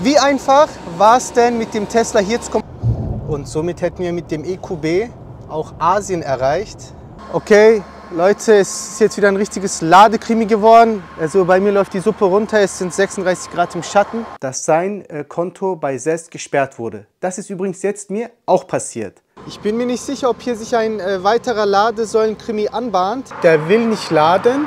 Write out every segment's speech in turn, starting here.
Wie einfach war es denn mit dem Tesla hier zu kommen? Und somit hätten wir mit dem EQB auch Asien erreicht. Okay, Leute, es ist jetzt wieder ein richtiges Ladekrimi geworden. Also bei mir läuft die Suppe runter, es sind 36 Grad im Schatten. Dass sein Konto bei Zest gesperrt wurde. Das ist übrigens jetzt mir auch passiert. Ich bin mir nicht sicher, ob hier sich ein weiterer Ladesäulenkrimi anbahnt. Der will nicht laden.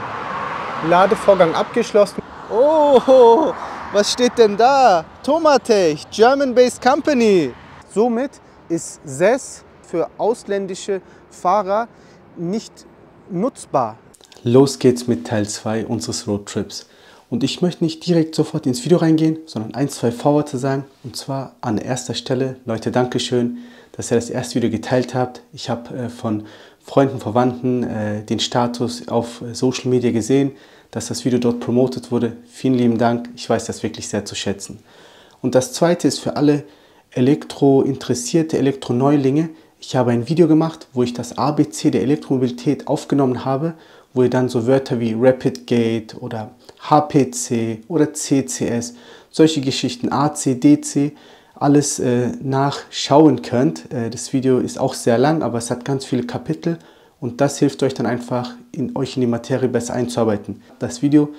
Ladevorgang abgeschlossen. Oh, was steht denn da? Tomatech, German-based Company. Somit ist Zest für ausländische Fahrer nicht nutzbar. Los geht's mit Teil 2 unseres Roadtrips. Und ich möchte nicht direkt sofort ins Video reingehen, sondern ein, zwei Vorworte sagen. Und zwar an erster Stelle, Leute, Dankeschön, dass ihr das erste Video geteilt habt. Ich habe von Freunden, Verwandten den Status auf Social Media gesehen, dass das Video dort promotet wurde. Vielen lieben Dank, ich weiß das wirklich sehr zu schätzen. Und das zweite ist für alle Elektro-Interessierte, Elektroneulinge. Ich habe ein Video gemacht, wo ich das ABC der Elektromobilität aufgenommen habe, wo ihr dann so Wörter wie Rapid Gate oder HPC oder CCS, solche Geschichten, AC, DC, alles nachschauen könnt. Das Video ist auch sehr lang, aber es hat ganz viele Kapitel und das hilft euch dann einfach, euch in die Materie besser einzuarbeiten. Das Video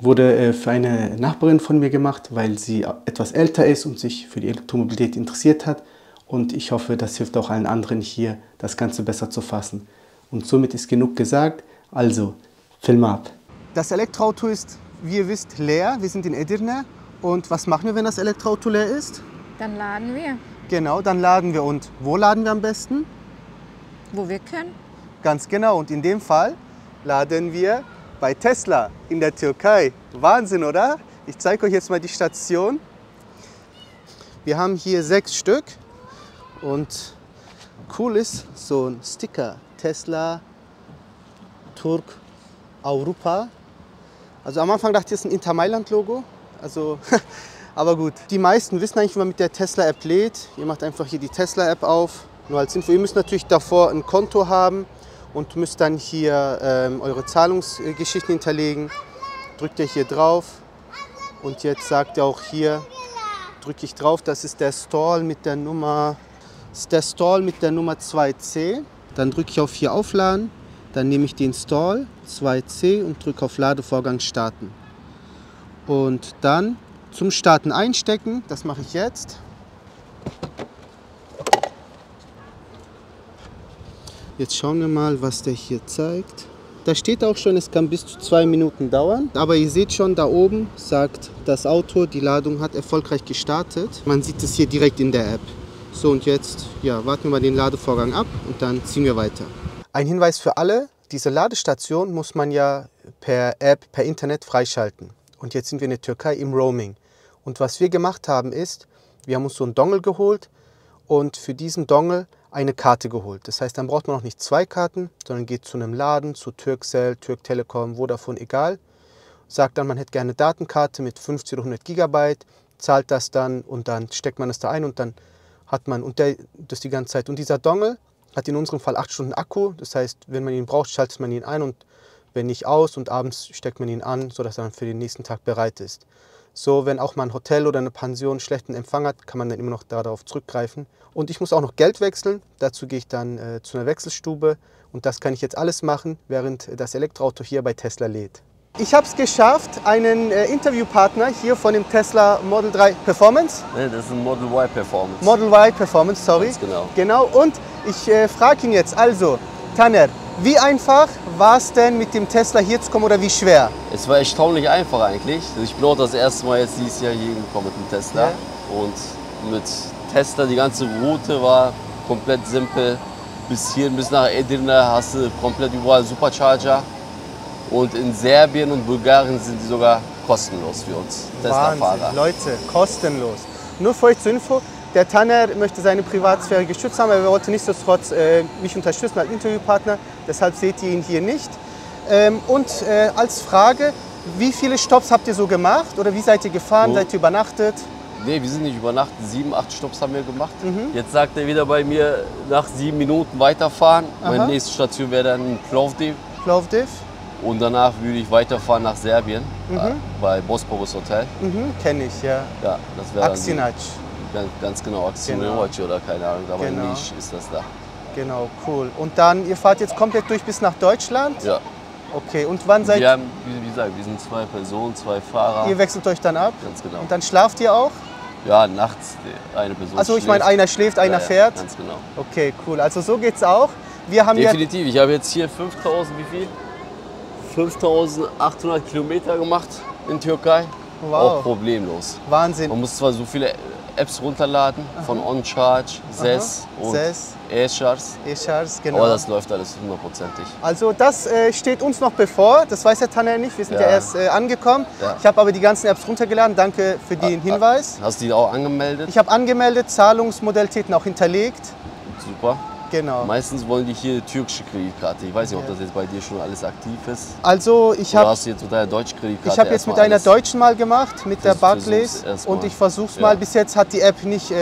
wurde für eine Nachbarin von mir gemacht, weil sie etwas älter ist und sich für die Elektromobilität interessiert hat. Und ich hoffe, das hilft auch allen anderen hier, das Ganze besser zu fassen. Und somit ist genug gesagt. Also, Film ab. Das Elektroauto ist, wie ihr wisst, leer. Wir sind in Edirne. Und was machen wir, wenn das Elektroauto leer ist? Dann laden wir. Genau, dann laden wir. Und wo laden wir am besten? Wo wir können. Ganz genau. Und in dem Fall laden wir bei Tesla in der Türkei. Wahnsinn, oder? Ich zeige euch jetzt mal die Station. Wir haben hier 6 Stück. Und cool ist so ein Sticker, Tesla, Turk, Europa. Also am Anfang dachte ich, das ist ein Inter Mailand Logo. Also, aber gut. Die meisten wissen eigentlich, wie man mit der Tesla App lädt. Ihr macht einfach hier die Tesla App auf. Nur als Info, ihr müsst natürlich davor ein Konto haben und müsst dann hier eure Zahlungsgeschichten hinterlegen. Drückt ihr hier drauf und jetzt sagt ihr auch hier, drücke ich drauf, das ist der Stall mit der Nummer. Das ist der Stall mit der Nummer 2C. Dann drücke ich auf hier Aufladen. Dann nehme ich den Stall 2C und drücke auf Ladevorgang starten. Und dann zum Starten einstecken. Das mache ich jetzt. Jetzt schauen wir mal, was der hier zeigt. Da steht auch schon, es kann bis zu 2 Minuten dauern. Aber ihr seht schon, da oben sagt das Auto, die Ladung hat erfolgreich gestartet. Man sieht es hier direkt in der App. So, und jetzt warten wir mal den Ladevorgang ab und dann ziehen wir weiter. Ein Hinweis für alle, diese Ladestation muss man ja per App, per Internet freischalten. Und jetzt sind wir in der Türkei im Roaming. Und was wir gemacht haben ist, wir haben uns so einen Dongle geholt und für diesen Dongle eine Karte geholt. Das heißt, dann braucht man auch nicht 2 Karten, sondern geht zu einem Laden, zu Turkcell, Türk Telekom, Vodafone, egal. Sagt dann, man hätte gerne eine Datenkarte mit 50 oder 100 Gigabyte, zahlt das dann und dann steckt man es da ein und dann hat man, und das die ganze Zeit. Und dieser Dongle hat in unserem Fall 8 Stunden Akku. Das heißt, wenn man ihn braucht, schaltet man ihn ein und wenn nicht aus und abends steckt man ihn an, sodass er dann für den nächsten Tag bereit ist. So, wenn auch mal ein Hotel oder eine Pension schlechten Empfang hat, kann man dann immer noch darauf zurückgreifen. Und ich muss auch noch Geld wechseln. Dazu gehe ich dann zu einer Wechselstube und das kann ich jetzt alles machen, während das Elektroauto hier bei Tesla lädt. Ich habe es geschafft, einen Interviewpartner hier von dem Tesla Model 3 Performance. Nee, das ist ein Model Y Performance. Model Y Performance, sorry. Ganz genau. Genau, und ich frage ihn jetzt, also, Taner, wie einfach war es denn mit dem Tesla hier zu kommen oder wie schwer? Es war erstaunlich einfach eigentlich. Also ich bin auch das erste Mal jetzt dieses Jahr hier gekommen mit dem Tesla. Ja. Und mit Tesla, die ganze Route war komplett simpel. Bis hier, bis nach Edirne hast du komplett überall Supercharger. Und in Serbien und Bulgarien sind die sogar kostenlos für uns Tesla-Fahrer. Leute, kostenlos. Nur für euch zur Info, der Taner möchte seine Privatsphäre geschützt haben, aber er wollte nichtsdestotrotz mich unterstützen als Interviewpartner. Deshalb seht ihr ihn hier nicht. Als Frage, wie viele Stopps habt ihr so gemacht? Oder wie seid ihr gefahren? Seid ihr übernachtet? Nee, wir sind nicht übernachtet. 7, 8 Stopps haben wir gemacht. Jetzt sagt er wieder bei mir, nach 7 Minuten weiterfahren. Aha. Meine nächste Station wäre dann Plovdiv. Plovdiv. Und danach würde ich weiterfahren nach Serbien, bei Bosporus Hotel. Kenne ich, ja. Ja, das wäre Aksinac. Ganz genau, Aksinac oder keine Ahnung, aber in Nisch ist das da. Genau, cool. Und dann, ihr fahrt jetzt komplett durch bis nach Deutschland? Ja. Okay, und wann seid ihr? Wie gesagt, wir sind 2 Personen, 2 Fahrer. Ihr wechselt euch dann ab? Ganz genau. Und dann schlaft ihr auch? Ja, nachts eine Person Also ich meine, einer schläft, einer fährt? Ganz genau. Okay, cool. Also so geht's auch. Wir haben definitiv. Ich habe jetzt hier 5000, wie viel? 5800 Kilometer gemacht in Türkei. Wow. Auch problemlos. Wahnsinn. Man muss zwar so viele Apps runterladen, von OnCharge, SES und eCharge, genau. aber das läuft alles 100%ig. Also das steht uns noch bevor, das weiß der Taner nicht, wir sind ja erst angekommen. Ja. Ich habe aber die ganzen Apps runtergeladen, danke für den Hinweis. Hast du die auch angemeldet? Ich habe angemeldet, Zahlungsmodalitäten auch hinterlegt. Super. Genau. Meistens wollen die hier türkische Kreditkarte. Ich weiß nicht, ob das jetzt bei dir schon alles aktiv ist. Also ich habe hast du jetzt mit deiner deutschen Kreditkarte? Ich habe jetzt mit einer deutschen mal gemacht, mit der Barclays. Und ich versuche es mal. Bis jetzt hat die App nicht,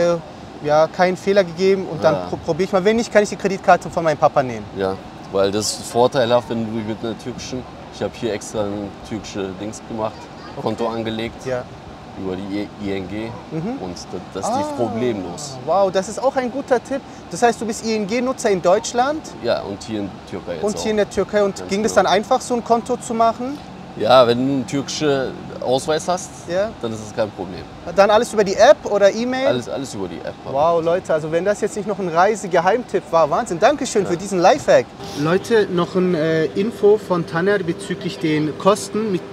keinen Fehler gegeben. Und dann probiere ich mal. Wenn nicht, kann ich die Kreditkarte von meinem Papa nehmen. Ja, weil das ist vorteilhaft, wenn du mit einer türkischen. Ich habe hier extra ein türkische Dings gemacht, Konto angelegt. Ja. Über die ING und das lief problemlos. Wow, das ist auch ein guter Tipp. Das heißt, du bist ING-Nutzer in Deutschland? Ja, und hier in der Türkei jetzt Und hier in der Türkei. Und ging es dann einfach, so ein Konto zu machen? Ja, wenn du einen türkischen Ausweis hast, dann ist das kein Problem. Dann alles über die App oder E-Mail? Alles über die App. Wow, Leute, also wenn das jetzt nicht noch ein Reisegeheimtipp war, Wahnsinn. Dankeschön für diesen Lifehack. Leute, noch ein Info von Taner bezüglich den Kosten mit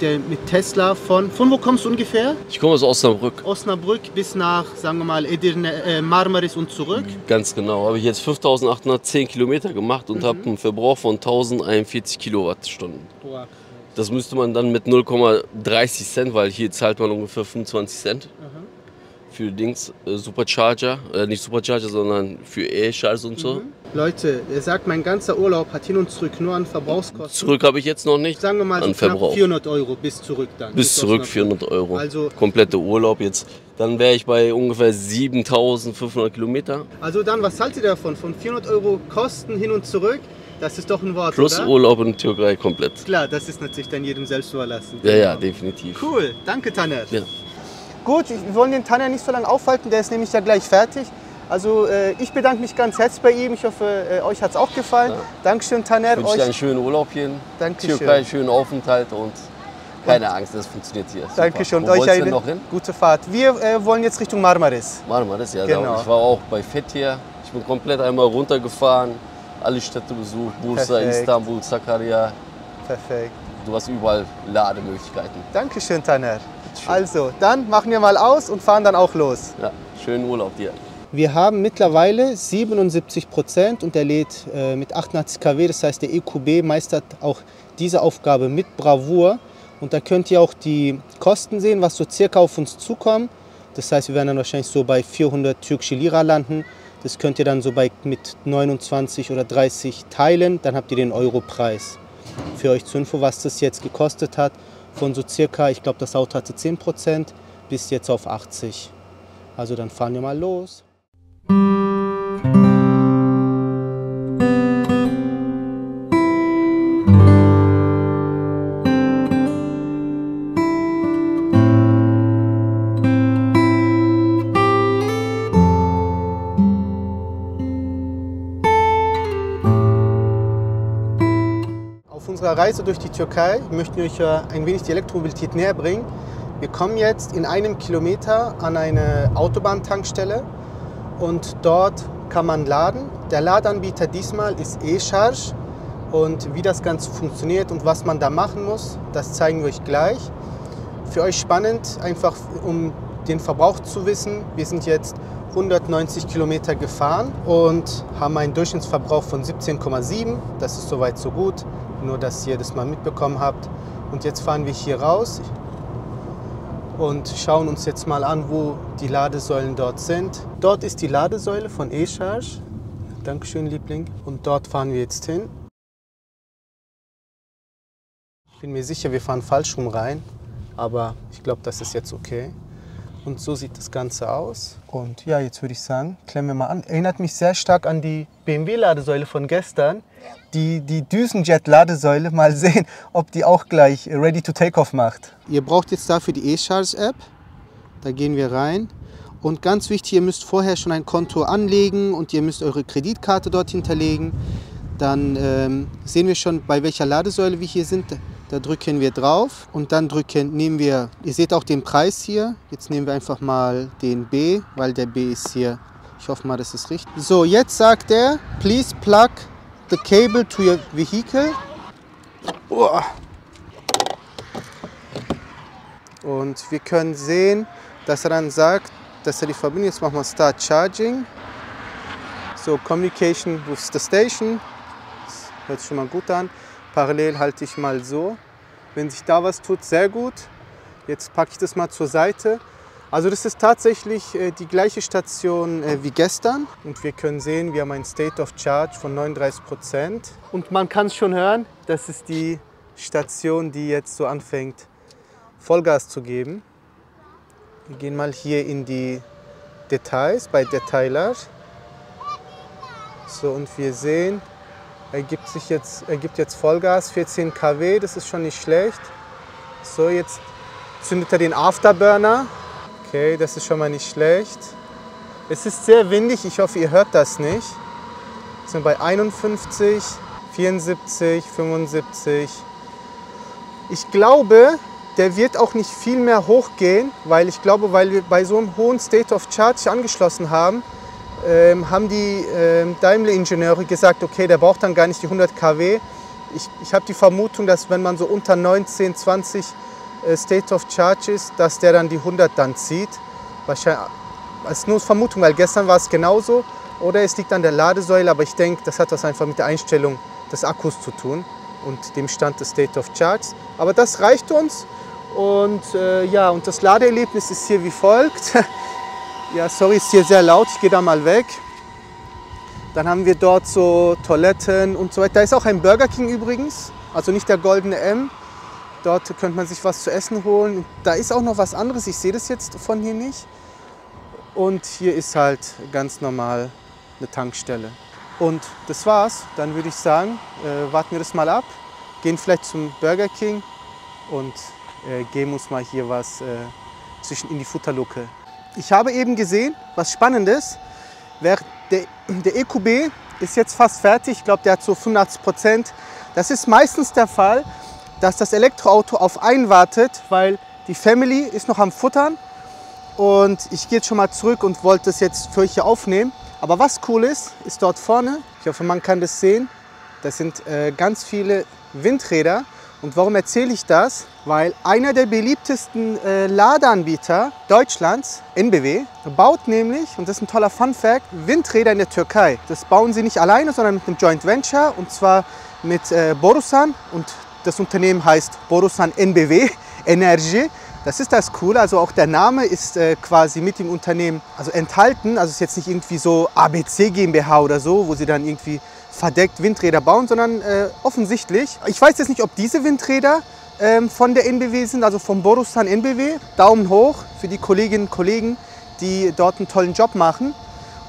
Tesla. Von wo kommst du ungefähr? Ich komme aus Osnabrück. Osnabrück bis nach, sagen wir mal, Edirne, Marmaris und zurück? Ganz genau. Habe ich jetzt 5810 Kilometer gemacht und habe einen Verbrauch von 1041 Kilowattstunden. Wow. Das müsste man dann mit 0,30 Cent, weil hier zahlt man ungefähr 25 Cent für Dings, Supercharger, nicht Supercharger, sondern für E-Charge und so. Leute, er sagt, mein ganzer Urlaub hat hin und zurück nur an Verbrauchskosten. Zurück habe ich jetzt noch nicht. Sagen wir mal so knapp 400 € bis zurück dann. Bis zurück 400 €. Also komplette Urlaub jetzt. Dann wäre ich bei ungefähr 7500 Kilometer. Also dann, was haltet ihr davon? Von 400 € Kosten hin und zurück? Das ist doch ein Wort, plus oder? Urlaub in Türkei komplett. Klar, das ist natürlich dann jedem selbst überlassen. Ja, definitiv. Cool, danke Taner. Ja. Gut, wir wollen den Taner nicht so lange aufhalten, der ist nämlich ja gleich fertig. Also ich bedanke mich ganz herzlich bei ihm. Ich hoffe, euch hat es auch gefallen. Ja. Dankeschön, Taner. Ich wünsche dir einen schönen Urlaub hier in Türkei, schönen Aufenthalt und keine Angst, das funktioniert hier. Dankeschön. Und euch eine gute Fahrt. Wir wollen jetzt Richtung Marmaris. Marmaris, ja. Genau. Ich war auch bei Fethiye. Ich bin komplett einmal runtergefahren. Alle Städte besucht, Bursa, Istanbul, Sakarya. Perfekt. Du hast überall Lademöglichkeiten. Dankeschön, Taner. Also, dann machen wir mal aus und fahren dann auch los. Ja, schönen Urlaub dir. Wir haben mittlerweile 77% und er lädt mit 88 kW, das heißt der EQB meistert auch diese Aufgabe mit Bravour. Und da könnt ihr auch die Kosten sehen, was so circa auf uns zukommt. Das heißt, wir werden dann wahrscheinlich so bei 400 türkische Lira landen. Das könnt ihr dann so mit 29 oder 30 teilen, dann habt ihr den Europreis. Für euch zur Info, was das jetzt gekostet hat, von so circa, ich glaube das Auto hatte 10%, bis jetzt auf 80. Also dann fahren wir mal los. Auf unserer Reise durch die Türkei möchten wir euch ein wenig die Elektromobilität näher bringen. Wir kommen jetzt in einem Kilometer an eine Autobahntankstelle und dort kann man laden. Der Ladeanbieter diesmal ist eCharge und wie das Ganze funktioniert und was man da machen muss, das zeigen wir euch gleich. Für euch spannend, einfach um den Verbrauch zu wissen. Wir sind jetzt 190 Kilometer gefahren und haben einen Durchschnittsverbrauch von 17,7. Das ist soweit so gut, nur dass ihr das mal mitbekommen habt. Und jetzt fahren wir hier raus und schauen uns jetzt mal an, wo die Ladesäulen dort sind. Dort ist die Ladesäule von eCharge. Dankeschön, Liebling. Und dort fahren wir jetzt hin. Ich bin mir sicher, wir fahren falsch rum rein, aber ich glaube, das ist jetzt okay. Und so sieht das Ganze aus. Und ja, jetzt würde ich sagen, klemmen wir mal an. Erinnert mich sehr stark an die BMW-Ladesäule von gestern. Die Düsenjet-Ladesäule. Mal sehen, ob die auch gleich ready to take off macht. Ihr braucht jetzt dafür die eCharge-App. Da gehen wir rein. Und ganz wichtig, ihr müsst vorher schon ein Konto anlegen und ihr müsst eure Kreditkarte dort hinterlegen. Dann sehen wir schon, bei welcher Ladesäule wir hier sind. Da drücken wir drauf und dann nehmen wir, ihr seht auch den Preis hier. Jetzt nehmen wir einfach mal den B, weil der B ist hier. Ich hoffe mal, das ist richtig. So, jetzt sagt er, please plug the cable to your vehicle. Oh. Und wir können sehen, dass er dann sagt, dass er die Verbindung, jetzt machen wir Start Charging. So, Communication with the station. Das hört sich schon mal gut an. Parallel halte ich mal so. Wenn sich da was tut, sehr gut. Jetzt packe ich das mal zur Seite. Also das ist tatsächlich die gleiche Station wie gestern. Und wir können sehen, wir haben ein State of Charge von 39%. Und man kann es schon hören, das ist die Station, die jetzt so anfängt, Vollgas zu geben. Wir gehen mal hier in die Details, bei Detailer. So, und wir sehen, er gibt jetzt Vollgas, 14 kW, das ist schon nicht schlecht. So, jetzt zündet er den Afterburner. Okay, das ist schon mal nicht schlecht. Es ist sehr windig, ich hoffe, ihr hört das nicht. Wir sind bei 51, 74, 75. Ich glaube, der wird auch nicht viel mehr hochgehen, weil ich glaube, weil wir bei so einem hohen State of Charge angeschlossen haben, haben die Daimler-Ingenieure gesagt, okay, der braucht dann gar nicht die 100 kW. Ich habe die Vermutung, dass wenn man so unter 19, 20 State of Charge ist, dass der dann die 100 dann zieht. Wahrscheinlich, das ist nur Vermutung, weil gestern war es genauso. Oder es liegt an der Ladesäule, aber ich denke, das hat was einfach mit der Einstellung des Akkus zu tun und dem Stand des State of Charge. Aber das reicht uns. Und ja, und das Ladeerlebnis ist hier wie folgt. Ja, sorry, ist hier sehr laut, ich gehe da mal weg. Dann haben wir dort so Toiletten und so weiter. Da ist auch ein Burger King übrigens, also nicht der goldene M. Dort könnte man sich was zu essen holen. Da ist auch noch was anderes, ich sehe das jetzt von hier nicht. Und hier ist halt ganz normal eine Tankstelle. Und das war's. Dann würde ich sagen, warten wir das mal ab, gehen vielleicht zum Burger King und geben uns mal hier was in die Futterluke. Ich habe eben gesehen, was Spannendes, der EQB ist jetzt fast fertig, ich glaube, der hat so 85%. Das ist meistens der Fall, dass das Elektroauto auf einen wartet, weil die Family ist noch am Futtern. Und ich gehe jetzt schon mal zurück und wollte das jetzt für euch hier aufnehmen. Aber was cool ist dort vorne, ich hoffe, man kann das sehen, das sind ganz viele Windräder. Und warum erzähle ich das? Weil einer der beliebtesten Ladeanbieter Deutschlands, NBW, baut nämlich, und das ist ein toller Fun-Fact, Windräder in der Türkei. Das bauen sie nicht alleine, sondern mit einem Joint Venture, und zwar mit Borusan. Und das Unternehmen heißt Borusan NBW, Enerji. Das ist das Coole, also auch der Name ist quasi mit dem Unternehmen enthalten. Also es ist jetzt nicht irgendwie so ABC GmbH oder so, wo sie dann irgendwie verdeckt Windräder bauen, sondern offensichtlich. Ich weiß jetzt nicht, ob diese Windräder von der NBW sind, also vom Borusan NBW. Daumen hoch für die Kolleginnen und Kollegen, die dort einen tollen Job machen.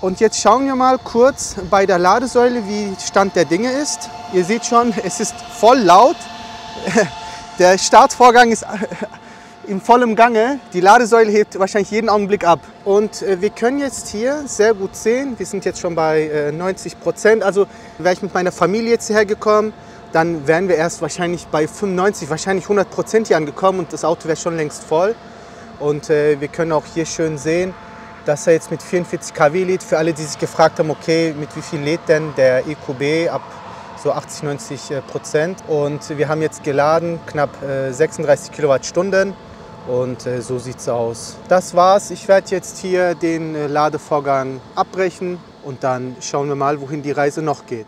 Und jetzt schauen wir mal kurz bei der Ladesäule, wie Stand der Dinge ist. Ihr seht schon, es ist voll laut. Der Startvorgang ist in vollem Gange. Die Ladesäule hebt wahrscheinlich jeden Augenblick ab. Und wir können jetzt hier sehr gut sehen, wir sind jetzt schon bei 90%. Also wäre ich mit meiner Familie jetzt hierher gekommen, dann wären wir erst wahrscheinlich bei 95, wahrscheinlich 100% hier angekommen und das Auto wäre schon längst voll. Und wir können auch hier schön sehen, dass er jetzt mit 44 kW lädt. Für alle, die sich gefragt haben, okay, mit wie viel lädt denn der EQB ab so 80–90%. Und wir haben jetzt geladen, knapp 36 Kilowattstunden. Und so sieht es aus. Das war's. Ich werde jetzt hier den Ladevorgang abbrechen und dann schauen wir mal, wohin die Reise noch geht.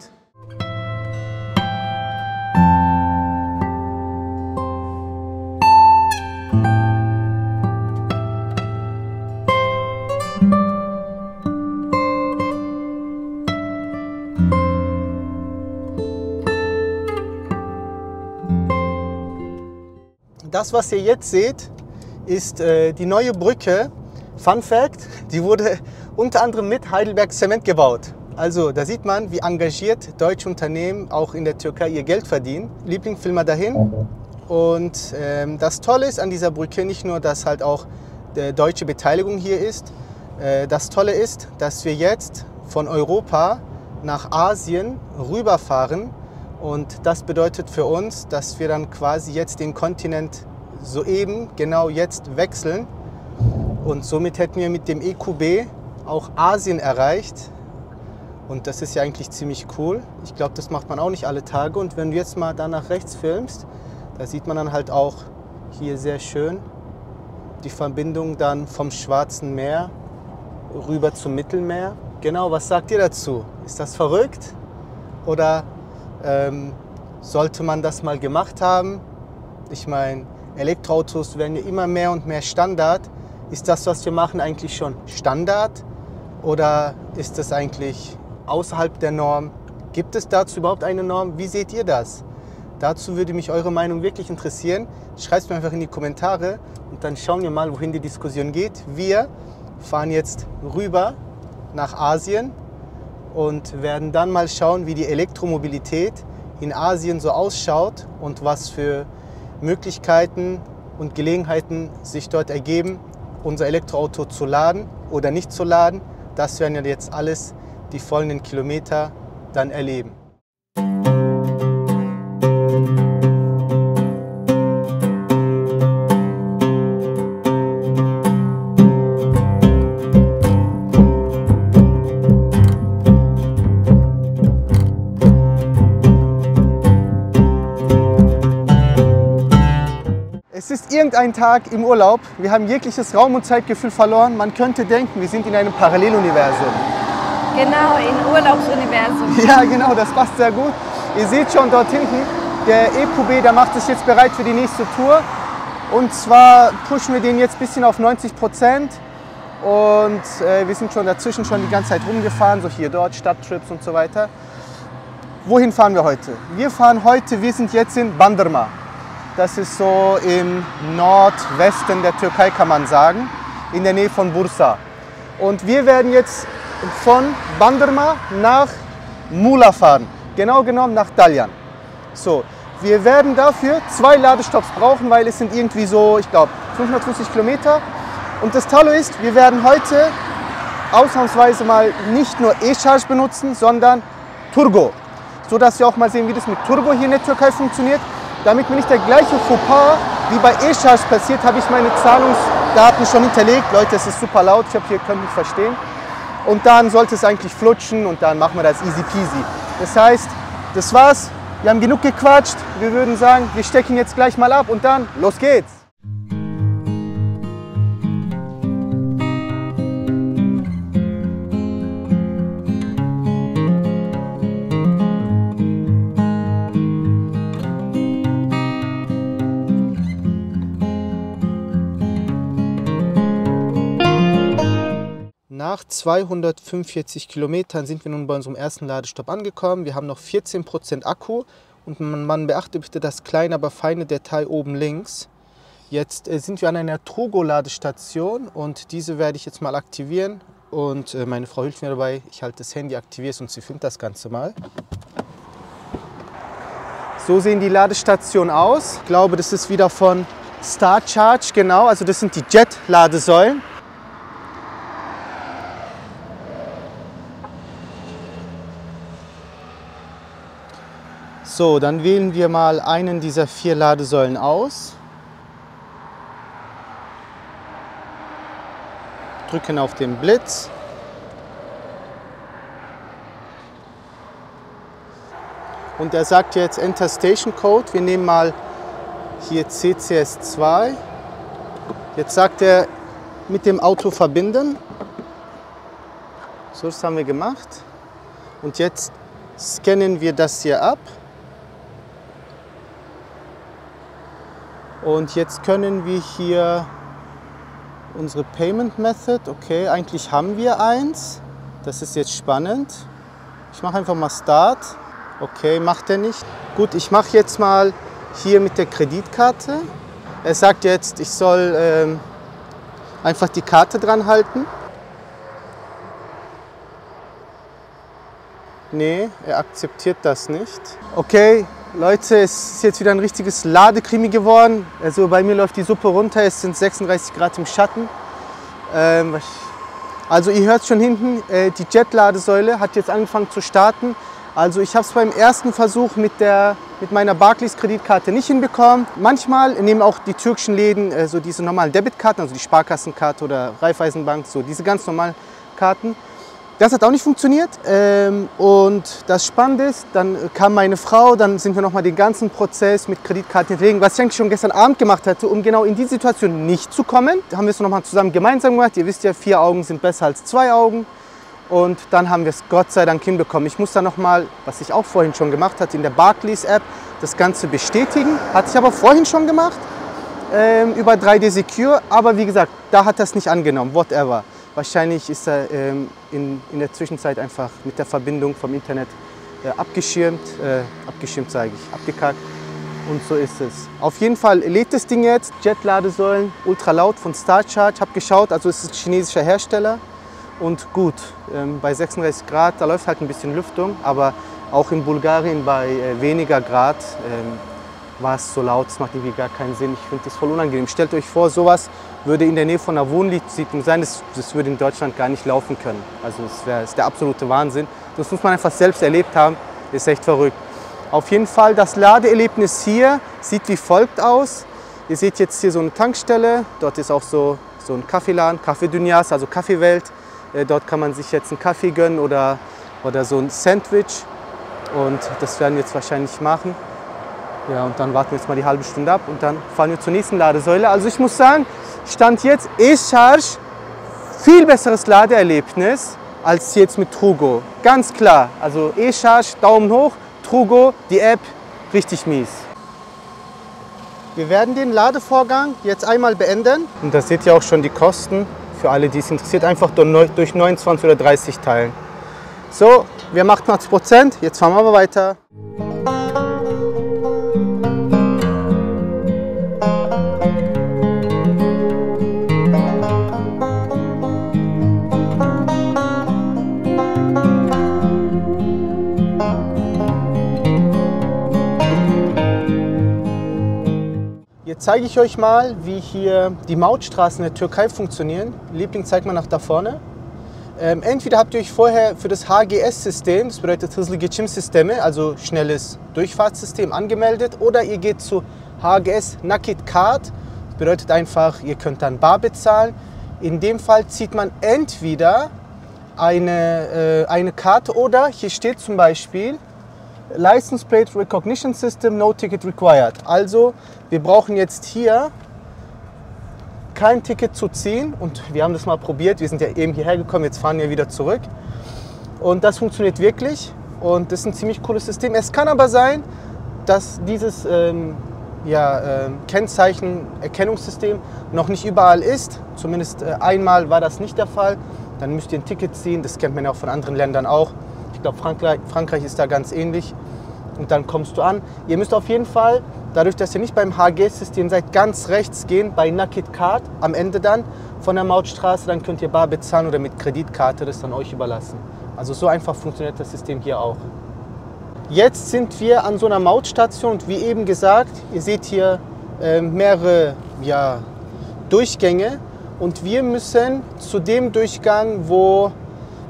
Das, was ihr jetzt seht, ist die neue Brücke Fun Fact, die wurde unter anderem mit Heidelberg Zement gebaut. Also da sieht man, wie engagiert deutsche Unternehmen auch in der Türkei ihr Geld verdienen. Liebling, film mal dahin. Und das Tolle ist an dieser Brücke nicht nur, dass halt auch deutsche Beteiligung hier ist. Das Tolle ist, dass wir jetzt von Europa nach Asien rüberfahren. Und das bedeutet für uns, dass wir dann quasi jetzt den Kontinent soeben, genau jetzt wechseln. Und somit hätten wir mit dem EQB auch Asien erreicht. Und das ist ja eigentlich ziemlich cool. Ich glaube, das macht man auch nicht alle Tage. Und wenn du jetzt mal da nach rechts filmst, da sieht man dann halt auch hier sehr schön die Verbindung dann vom Schwarzen Meer rüber zum Mittelmeer. Genau, was sagt ihr dazu? Ist das verrückt? Oder sollte man das mal gemacht haben? Ich meine, Elektroautos werden ja immer mehr und mehr Standard. Ist das, was wir machen, eigentlich schon Standard? Oder ist das eigentlich außerhalb der Norm? Gibt es dazu überhaupt eine Norm? Wie seht ihr das? Dazu würde mich eure Meinung wirklich interessieren. Schreibt es mir einfach in die Kommentare und dann schauen wir mal, wohin die Diskussion geht. Wir fahren jetzt rüber nach Asien und werden dann mal schauen, wie die Elektromobilität in Asien so ausschaut und was für Möglichkeiten und Gelegenheiten sich dort ergeben, unser Elektroauto zu laden oder nicht zu laden. Das werden ja jetzt alles die folgenden Kilometer dann erleben. Es ist irgendein Tag im Urlaub. Wir haben jegliches Raum- und Zeitgefühl verloren. Man könnte denken, wir sind in einem Paralleluniversum. Genau, in Urlaubsuniversum. Ja, genau, das passt sehr gut. Ihr seht schon dort hinten, der EQB, der macht sich jetzt bereit für die nächste Tour. Und zwar pushen wir den jetzt ein bisschen auf 90%. Und wir sind schon dazwischen schon die ganze Zeit rumgefahren, so hier, dort, Stadttrips und so weiter. Wohin fahren wir heute? Wir sind jetzt in Bandırma. Das ist so im Nordwesten der Türkei, kann man sagen, in der Nähe von Bursa. Und wir werden jetzt von Bandırma nach Muğla fahren, genau genommen nach Dalyan. So, wir werden dafür 2 Ladestopps brauchen, weil es sind irgendwie so, ich glaube, 550 Kilometer. Und das Tolle ist, wir werden heute ausnahmsweise mal nicht nur E-Charge benutzen, sondern Turbo. So dass wir auch mal sehen, wie das mit Turbo hier in der Türkei funktioniert. Damit mir nicht der gleiche Fauxpas wie bei E-Charge passiert, habe ich meine Zahlungsdaten schon hinterlegt. Leute, es ist super laut, ich hoffe, ihr könnt mich verstehen. Und dann sollte es eigentlich flutschen und dann machen wir das easy peasy. Das heißt, das war's. Wir haben genug gequatscht. Wir würden sagen, wir stecken jetzt gleich mal ab und dann los geht's. Nach 245 Kilometern sind wir nun bei unserem ersten Ladestopp angekommen. Wir haben noch 14% Akku und man beachte bitte das kleine, aber feine Detail oben links. Jetzt sind wir an einer Turgo-Ladestation und diese werde ich jetzt mal aktivieren. Und meine Frau hilft mir dabei. Ich halte das Handy, aktiviere es und sie filmt das Ganze mal. So sehen die Ladestationen aus. Ich glaube, das ist wieder von Star Charge, genau. Also das sind die Jet-Ladesäulen. So, dann wählen wir mal einen dieser 4 Ladesäulen aus. Drücken auf den Blitz. Und er sagt jetzt Enter Station Code. Wir nehmen mal hier CCS2. Jetzt sagt er mit dem Auto verbinden. So, das haben wir gemacht. Und jetzt scannen wir das hier ab. Und jetzt können wir hier unsere Payment Method, okay, eigentlich haben wir eins. Das ist jetzt spannend. Ich mache einfach mal Start. Okay, macht er nicht. Gut, ich mache jetzt mal hier mit der Kreditkarte. Er sagt jetzt, ich soll Einfach die Karte dran halten. Nee, er akzeptiert das nicht. Okay, Leute, es ist jetzt wieder ein richtiges Ladekrimi geworden. Also bei mir läuft die Suppe runter, es sind 36 Grad im Schatten. Also ihr hört schon hinten, die Jet-Ladesäule hat jetzt angefangen zu starten. Also ich habe es beim ersten Versuch mit meiner Barclays-Kreditkarte nicht hinbekommen. Manchmal nehmen auch die türkischen Läden so diese normalen Debitkarten, also die Sparkassenkarte oder Raiffeisenbank, so diese ganz normalen Karten. Das hat auch nicht funktioniert. Und das Spannende ist, dann kam meine Frau, dann sind wir nochmal den ganzen Prozess mit Kreditkarten hinterlegen, was ich eigentlich schon gestern Abend gemacht hatte, um genau in die Situation nicht zu kommen. Da haben wir es nochmal zusammen gemeinsam gemacht. Ihr wisst ja, 4 Augen sind besser als 2 Augen. Und dann haben wir es Gott sei Dank hinbekommen. Ich muss dann nochmal, was ich auch vorhin schon gemacht hatte, in der Barclays-App das Ganze bestätigen. Hatte ich aber vorhin schon gemacht, über 3D Secure. Aber wie gesagt, da hat das nicht angenommen, whatever. Wahrscheinlich ist er in der Zwischenzeit einfach mit der Verbindung vom Internet abgeschirmt sage ich, abgekackt. Und so ist es. Auf jeden Fall lädt das Ding jetzt, Jet-Ladesäulen, ultra laut von StarCharge. Habe geschaut, also es ist ein chinesischer Hersteller. Und gut, bei 36 Grad, da läuft halt ein bisschen Lüftung, aber auch in Bulgarien bei weniger Grad war es so laut, es macht irgendwie gar keinen Sinn. Ich finde das voll unangenehm. Stellt euch vor, sowas würde in der Nähe von einer Wohnsiedlung sein, das würde in Deutschland gar nicht laufen können. Also das ist der absolute Wahnsinn. Das muss man einfach selbst erlebt haben, ist echt verrückt. Auf jeden Fall, das Ladeerlebnis hier sieht wie folgt aus. Ihr seht jetzt hier so eine Tankstelle, dort ist auch so ein Kaffeeladen, Café Dünyas, also Kaffeewelt. Dort kann man sich jetzt einen Kaffee gönnen oder so ein Sandwich. Und das werden wir jetzt wahrscheinlich machen. Ja, und dann warten wir jetzt mal die halbe Stunde ab und dann fahren wir zur nächsten Ladesäule. Also ich muss sagen, Stand jetzt E-Charge, viel besseres Ladeerlebnis als jetzt mit Trugo. Ganz klar, also E-Charge, Daumen hoch, Trugo, die App, richtig mies. Wir werden den Ladevorgang jetzt einmal beenden. Und da seht ihr auch schon die Kosten. Für alle, die es interessiert, einfach durch 29 oder 30 teilen. So, wir haben 88%, jetzt fahren wir aber weiter. Jetzt zeige ich euch mal, wie hier die Mautstraßen in der Türkei funktionieren. Liebling, zeig mal nach da vorne. Entweder habt ihr euch vorher für das HGS-System, das bedeutet Hızlı Geçim Sistemi, also schnelles Durchfahrtssystem, angemeldet, oder ihr geht zu HGS Nakit Card. Das bedeutet einfach, ihr könnt dann bar bezahlen. In dem Fall zieht man entweder eine Karte oder hier steht zum Beispiel License Plate Recognition System, no ticket required. Also wir brauchen jetzt hier kein Ticket zu ziehen und wir haben das mal probiert. Wir sind ja eben hierher gekommen, jetzt fahren wir wieder zurück. Und das funktioniert wirklich und das ist ein ziemlich cooles System. Es kann aber sein, dass dieses Kennzeichen-Erkennungssystem noch nicht überall ist. Zumindest einmal war das nicht der Fall. Dann müsst ihr ein Ticket ziehen, das kennt man ja auch von anderen Ländern auch. Ich glaube, Frankreich ist da ganz ähnlich. Und dann kommst du an. Ihr müsst auf jeden Fall, dadurch, dass ihr nicht beim HGS-System seid, ganz rechts gehen, bei Nakit Card, am Ende dann von der Mautstraße. Dann könnt ihr bar bezahlen oder mit Kreditkarte, das dann euch überlassen. Also so einfach funktioniert das System hier auch. Jetzt sind wir an so einer Mautstation und wie eben gesagt, ihr seht hier mehrere Durchgänge. Und wir müssen zu dem Durchgang, wo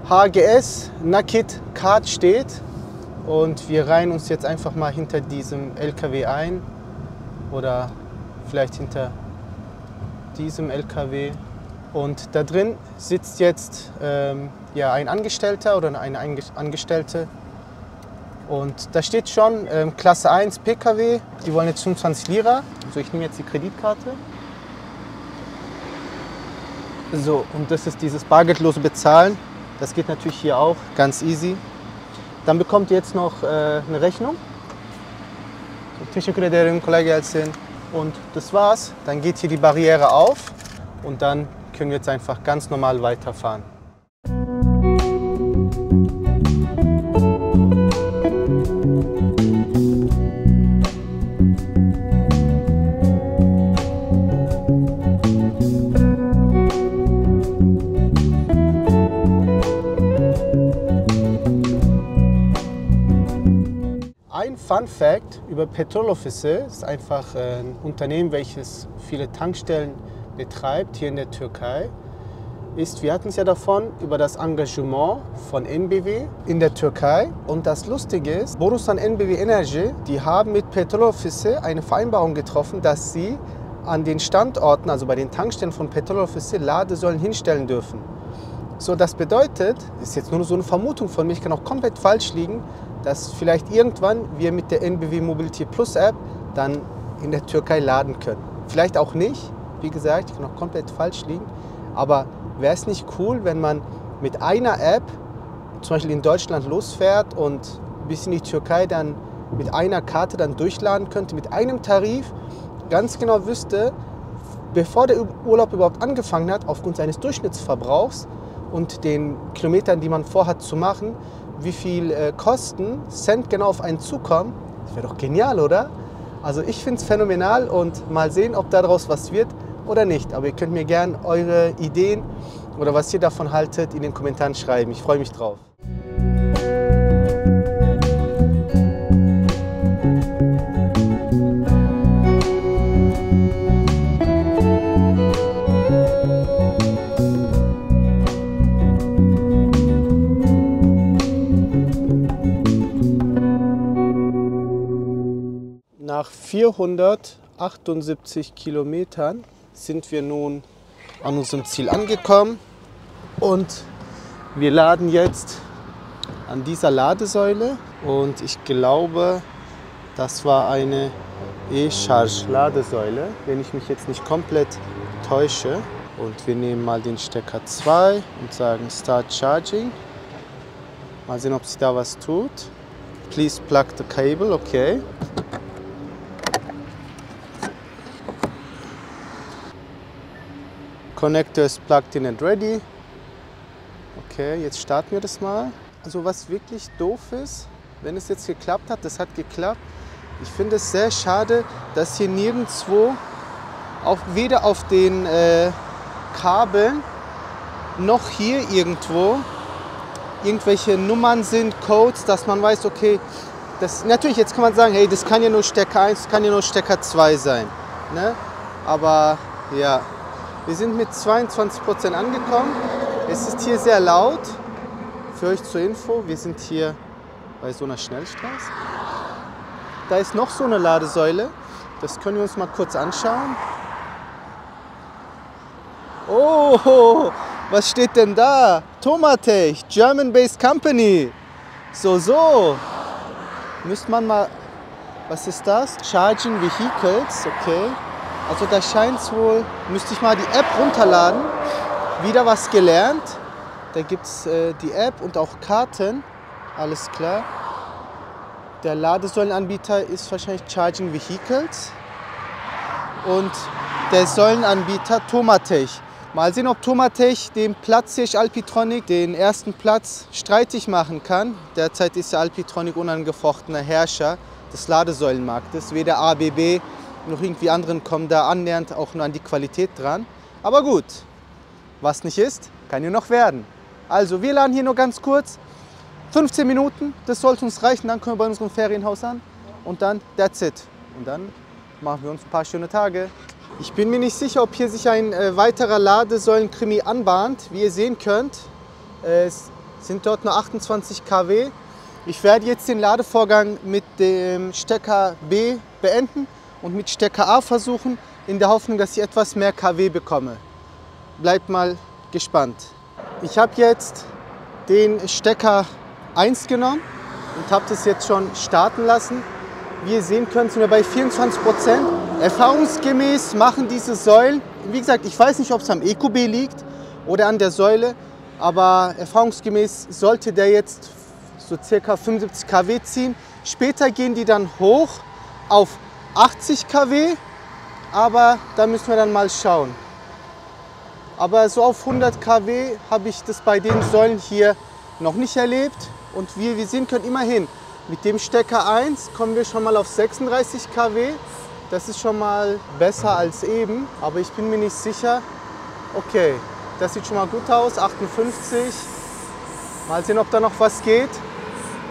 HGS Nakit Card steht. Und wir reihen uns jetzt einfach mal hinter diesem LKW ein oder vielleicht hinter diesem LKW. Und da drin sitzt jetzt ein Angestellter oder eine Angestellte. Und da steht schon Klasse 1 PKW, die wollen jetzt 25 Lira. Also ich nehme jetzt die Kreditkarte. So, und das ist dieses bargeldlose Bezahlen. Das geht natürlich hier auch ganz easy. Dann bekommt ihr jetzt noch eine Rechnung. Teşekkür ederim, kolay gelsin. Und das war's. Dann geht hier die Barriere auf und dann können wir jetzt einfach ganz normal weiterfahren. Fun Fact über Petrol Ofisi. Das ist einfach ein Unternehmen, welches viele Tankstellen betreibt hier in der Türkei. Wir hatten es ja davon, über das Engagement von NBW in der Türkei. Und das Lustige ist, Borusan NBW Enerji, die haben mit Petrol Ofisi eine Vereinbarung getroffen, dass sie an den Standorten, also bei den Tankstellen von Petrol Ofisi, Ladesäulen hinstellen dürfen. So, das bedeutet, ist jetzt nur so eine Vermutung von mir, ich kann auch komplett falsch liegen, dass vielleicht irgendwann wir mit der NBW Mobility Plus App dann in der Türkei laden können. Vielleicht auch nicht, wie gesagt, ich kann auch komplett falsch liegen, aber wäre es nicht cool, wenn man mit einer App zum Beispiel in Deutschland losfährt und bis in die Türkei dann mit einer Karte dann durchladen könnte, mit einem Tarif, ganz genau wüsste, bevor der Urlaub überhaupt angefangen hat, aufgrund seines Durchschnittsverbrauchs und den Kilometern, die man vorhat zu machen, wie viel Kosten, Cent genau auf einen zukommen. Das wäre doch genial, oder? Also ich finde es phänomenal und mal sehen, ob daraus was wird oder nicht. Aber ihr könnt mir gerne eure Ideen oder was ihr davon haltet in den Kommentaren schreiben. Ich freue mich drauf. Nach 478 Kilometern sind wir nun an unserem Ziel angekommen und wir laden jetzt an dieser Ladesäule und ich glaube, das war eine E-Charge-Ladesäule, wenn ich mich jetzt nicht komplett täusche. Und wir nehmen mal den Stecker 2 und sagen Start Charging. Mal sehen, ob sich da was tut. Please plug the cable, okay. Connector is plugged in and ready. Okay, jetzt starten wir das mal. Also was wirklich doof ist, wenn es jetzt geklappt hat, das hat geklappt. Ich finde es sehr schade, dass hier nirgendwo, weder auf den Kabeln noch hier irgendwo irgendwelche Nummern sind, Codes, dass man weiß, okay, natürlich jetzt kann man sagen, hey, das kann ja nur Stecker 1, das kann ja nur Stecker 2 sein. Ne? Aber ja. Wir sind mit 22% angekommen. Es ist hier sehr laut. Für euch zur Info, wir sind hier bei so einer Schnellstraße. Da ist noch so eine Ladesäule. Das können wir uns mal kurz anschauen. Oh, was steht denn da? Tomatech, German-based Company. So. Müsste man mal, was ist das? Charging Vehicles, okay. Also da scheint es wohl, müsste ich mal die App runterladen, wieder was gelernt. Da gibt es die App und auch Karten, alles klar. Der Ladesäulenanbieter ist wahrscheinlich Charging Vehicles und der Säulenanbieter Tomatech. Mal sehen, ob Tomatech dem Platzhirsch Alpitronic den ersten Platz streitig machen kann. Derzeit ist der Alpitronic unangefochtener Herrscher des Ladesäulenmarktes. Weder ABB noch irgendwie anderen kommen da annähernd auch nur an die Qualität dran. Aber gut, was nicht ist, kann ja noch werden. Also wir laden hier nur ganz kurz, 15 Minuten, das sollte uns reichen, dann kommen wir bei unserem Ferienhaus an und dann that's it. Und dann machen wir uns ein paar schöne Tage. Ich bin mir nicht sicher, ob hier sich ein weiterer Ladesäulenkrimi anbahnt. Wie ihr sehen könnt, es sind dort nur 28 kW. Ich werde jetzt den Ladevorgang mit dem Stecker B beenden und mit Stecker A versuchen, in der Hoffnung, dass ich etwas mehr kW bekomme. Bleibt mal gespannt. Ich habe jetzt den Stecker 1 genommen und habe das jetzt schon starten lassen. Wie ihr sehen könnt, sind wir bei 24%. Erfahrungsgemäß machen diese Säulen, wie gesagt, ich weiß nicht, ob es am EQB liegt oder an der Säule, aber erfahrungsgemäß sollte der jetzt so circa 75 kW ziehen. Später gehen die dann hoch auf 80 kW, aber da müssen wir dann mal schauen. Aber so auf 100 kW habe ich das bei den Säulen hier noch nicht erlebt. Und wie wir sehen können, immerhin mit dem Stecker 1 kommen wir schon mal auf 36 kW. Das ist schon mal besser als eben, aber ich bin mir nicht sicher. Okay, das sieht schon mal gut aus, 58. Mal sehen, ob da noch was geht.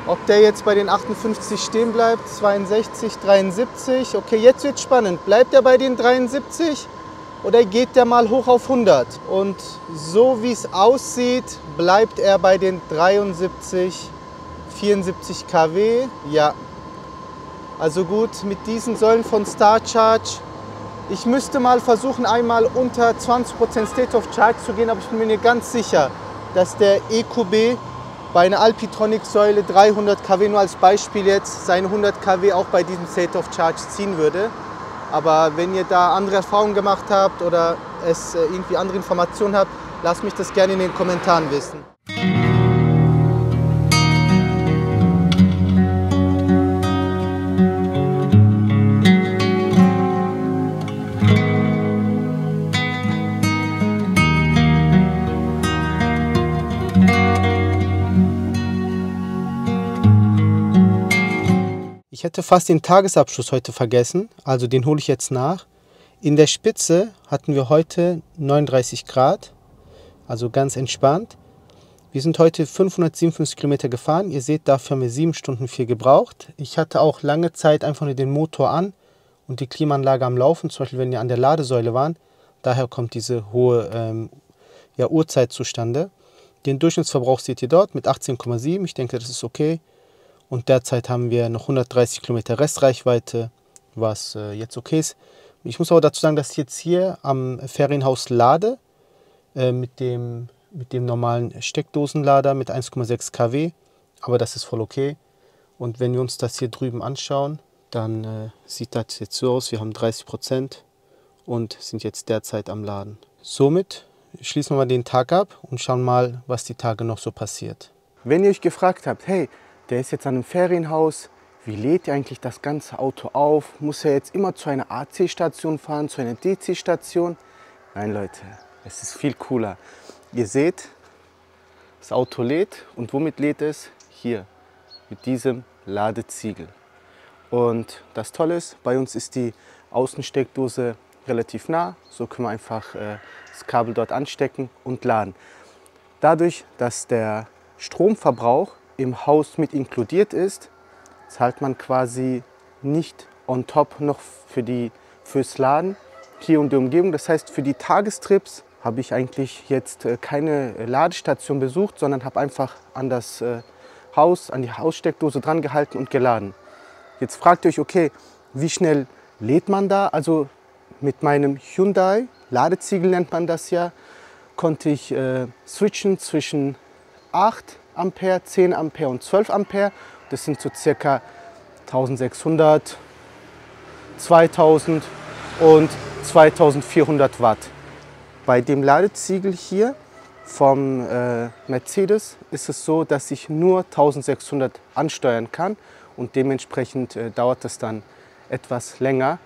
Ob der jetzt bei den 58 stehen bleibt, 62, 73. Okay, jetzt wird spannend. Bleibt er bei den 73 oder geht der mal hoch auf 100? Und so wie es aussieht, bleibt er bei den 73, 74 kW. Ja, also gut, mit diesen Säulen von StarCharge. Ich müsste mal versuchen, einmal unter 20% State of Charge zu gehen, aber ich bin mir nicht ganz sicher, dass der EQB bei einer Alpitronic-Säule 300 kW, nur als Beispiel jetzt, seine 100 kW auch bei diesem State of Charge ziehen würde. Aber wenn ihr da andere Erfahrungen gemacht habt oder es irgendwie andere Informationen habt, lasst mich das gerne in den Kommentaren wissen. Ich hätte fast den Tagesabschluss heute vergessen, also den hole ich jetzt nach. In der Spitze hatten wir heute 39 Grad, also ganz entspannt. Wir sind heute 557 Kilometer gefahren. Ihr seht, dafür haben wir 7 Stunden viel gebraucht. Ich hatte auch lange Zeit einfach nur den Motor an und die Klimaanlage am Laufen, zum Beispiel wenn wir an der Ladesäule waren. Daher kommt diese hohe Uhrzeit zustande. Den Durchschnittsverbrauch seht ihr dort mit 18,7. Ich denke, das ist okay. Und derzeit haben wir noch 130 Kilometer Restreichweite, was jetzt okay ist. Ich muss aber dazu sagen, dass ich jetzt hier am Ferienhaus lade mit dem normalen Steckdosenlader mit 1,6 kW. Aber das ist voll okay. Und wenn wir uns das hier drüben anschauen, dann sieht das jetzt so aus. Wir haben 30% und sind jetzt derzeit am Laden. Somit schließen wir mal den Tag ab und schauen mal, was die Tage noch so passiert. Wenn ihr euch gefragt habt, hey, der ist jetzt an einem Ferienhaus, wie lädt ihr eigentlich das ganze Auto auf? Muss er jetzt immer zu einer AC-Station fahren, zu einer DC-Station? Nein, Leute, es ist viel cooler. Ihr seht, das Auto lädt und womit lädt es? Hier, mit diesem Ladeziegel. Und das Tolle ist, bei uns ist die Außensteckdose relativ nah, so können wir einfach das Kabel dort anstecken und laden. Dadurch, dass der Stromverbrauch im Haus mit inkludiert ist, zahlt man quasi nicht on top noch fürs Laden hier und die Umgebung. Das heißt, für die Tagestrips habe ich eigentlich jetzt keine Ladestation besucht, sondern habe einfach an das Haus, an die Haussteckdose dran gehalten und geladen. Jetzt fragt ihr euch, okay, wie schnell lädt man da? Also mit meinem Hyundai, Ladeziegel nennt man das ja, konnte ich switchen zwischen 8 Ampere, 10 Ampere und 12 Ampere. Das sind so circa 1600, 2000 und 2400 Watt. Bei dem Ladeziegel hier vom Mercedes ist es so, dass ich nur 1600 ansteuern kann und dementsprechend dauert das dann etwas länger.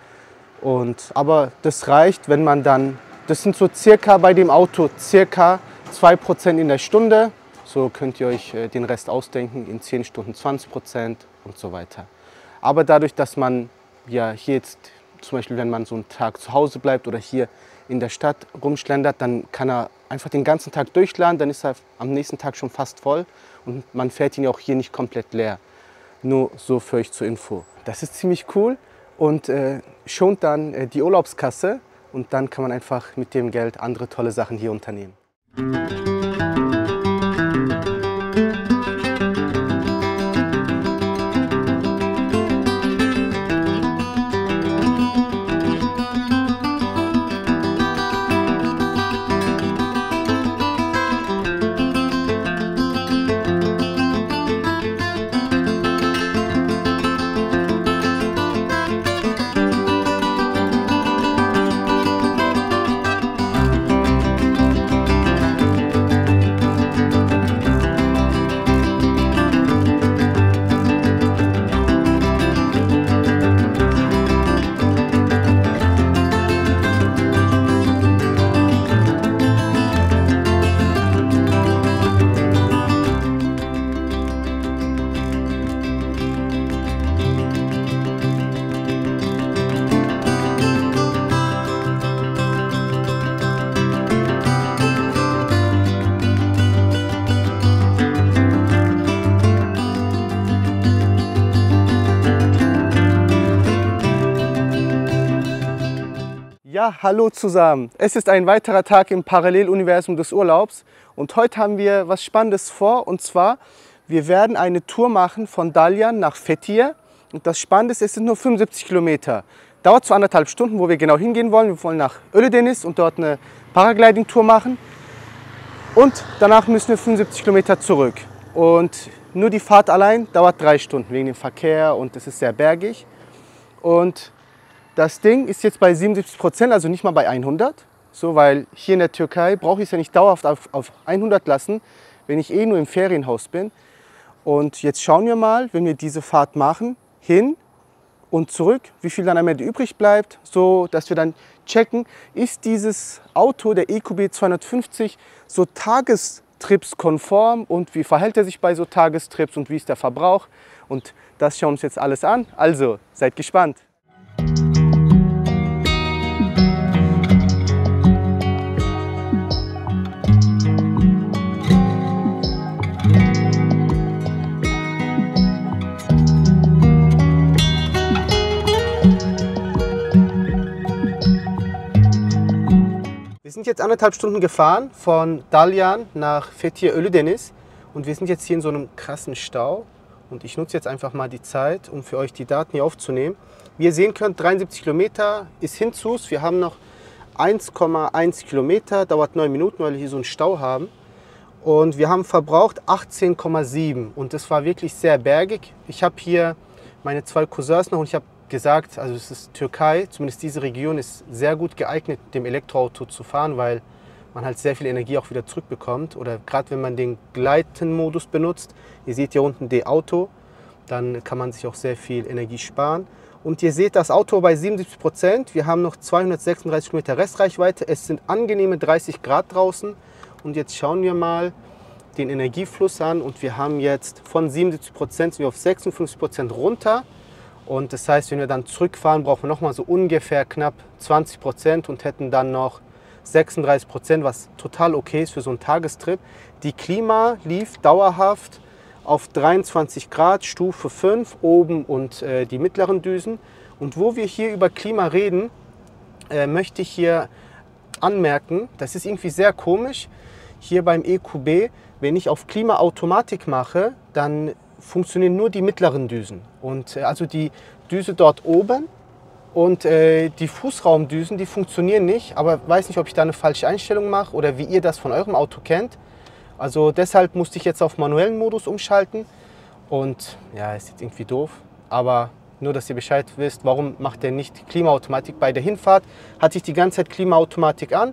Aber das reicht, wenn man dann, das sind so circa bei dem Auto circa 2% in der Stunde. So könnt ihr euch den Rest ausdenken, in 10 Stunden 20% und so weiter. Aber dadurch, dass man ja hier jetzt, zum Beispiel wenn man so einen Tag zu Hause bleibt oder hier in der Stadt rumschlendert, dann kann er einfach den ganzen Tag durchladen, dann ist er am nächsten Tag schon fast voll und man fährt ihn auch hier nicht komplett leer. Nur so für euch zur Info. Das ist ziemlich cool und schont dann die Urlaubskasse und dann kann man einfach mit dem Geld andere tolle Sachen hier unternehmen. Ja, hallo zusammen. Es ist ein weiterer Tag im Paralleluniversum des Urlaubs und heute haben wir was Spannendes vor, und zwar, wir werden eine Tour machen von Dalyan nach Fethiye, und das Spannende ist, es sind nur 75 Kilometer. Dauert so 1,5 Stunden, wo wir genau hingehen wollen. Wir wollen nach Ölüdeniz und dort eine Paragliding-Tour machen und danach müssen wir 75 Kilometer zurück. Und nur die Fahrt allein dauert 3 Stunden wegen dem Verkehr und es ist sehr bergig. Und das Ding ist jetzt bei 77%, also nicht mal bei 100. So, weil hier in der Türkei brauche ich es ja nicht dauerhaft auf 100 lassen, wenn ich eh nur im Ferienhaus bin. Und jetzt schauen wir mal, wenn wir diese Fahrt machen, hin und zurück, wie viel dann am Ende übrig bleibt, so dass wir dann checken, ist dieses Auto, der EQB 250, so tagestripskonform und wie verhält er sich bei so Tagestrips und wie ist der Verbrauch. Und das schauen wir uns jetzt alles an. Also, seid gespannt. Wir sind jetzt 1,5 Stunden gefahren von Dalyan nach Fethiye Ölüdeniz und wir sind jetzt hier in so einem krassen Stau und ich nutze jetzt einfach mal die Zeit, um für euch die Daten hier aufzunehmen. Wie ihr sehen könnt, 73 Kilometer ist Hinzus. Wir haben noch 1,1 Kilometer, dauert 9 Minuten, weil wir hier so einen Stau haben. Und wir haben verbraucht 18,7 und das war wirklich sehr bergig. Ich habe hier meine 2 Cousins noch und ich habe gesagt, also es ist Türkei, zumindest diese Region ist sehr gut geeignet, mit dem Elektroauto zu fahren, weil man halt sehr viel Energie auch wieder zurückbekommt. Oder gerade wenn man den Gleiten-Modus benutzt, ihr seht hier unten D-Auto, dann kann man sich auch sehr viel Energie sparen. Und ihr seht das Auto bei 77%, wir haben noch 236 Kilometer Restreichweite, es sind angenehme 30 Grad draußen. Und jetzt schauen wir mal den Energiefluss an und wir haben jetzt von 77% sind wir auf 56% runter. Und das heißt, wenn wir dann zurückfahren, brauchen wir nochmal so ungefähr knapp 20% und hätten dann noch 36%, was total okay ist für so einen Tagestrip. Die Klima lief dauerhaft auf 23 Grad, Stufe 5, oben und die mittleren Düsen. Und wo wir hier über Klima reden, möchte ich hier anmerken, das ist irgendwie sehr komisch, hier beim EQB, wenn ich auf Klimaautomatik mache, dann funktionieren nur die mittleren Düsen. Und also die Düse dort oben und die Fußraumdüsen, die funktionieren nicht. Aber weiß nicht, ob ich da eine falsche Einstellung mache oder wie ihr das von eurem Auto kennt. Also deshalb musste ich jetzt auf manuellen Modus umschalten. Und ja, ist jetzt irgendwie doof. Aber nur, dass ihr Bescheid wisst, warum macht der nicht Klimaautomatik. Bei der Hinfahrt hatte ich die ganze Zeit Klimaautomatik an.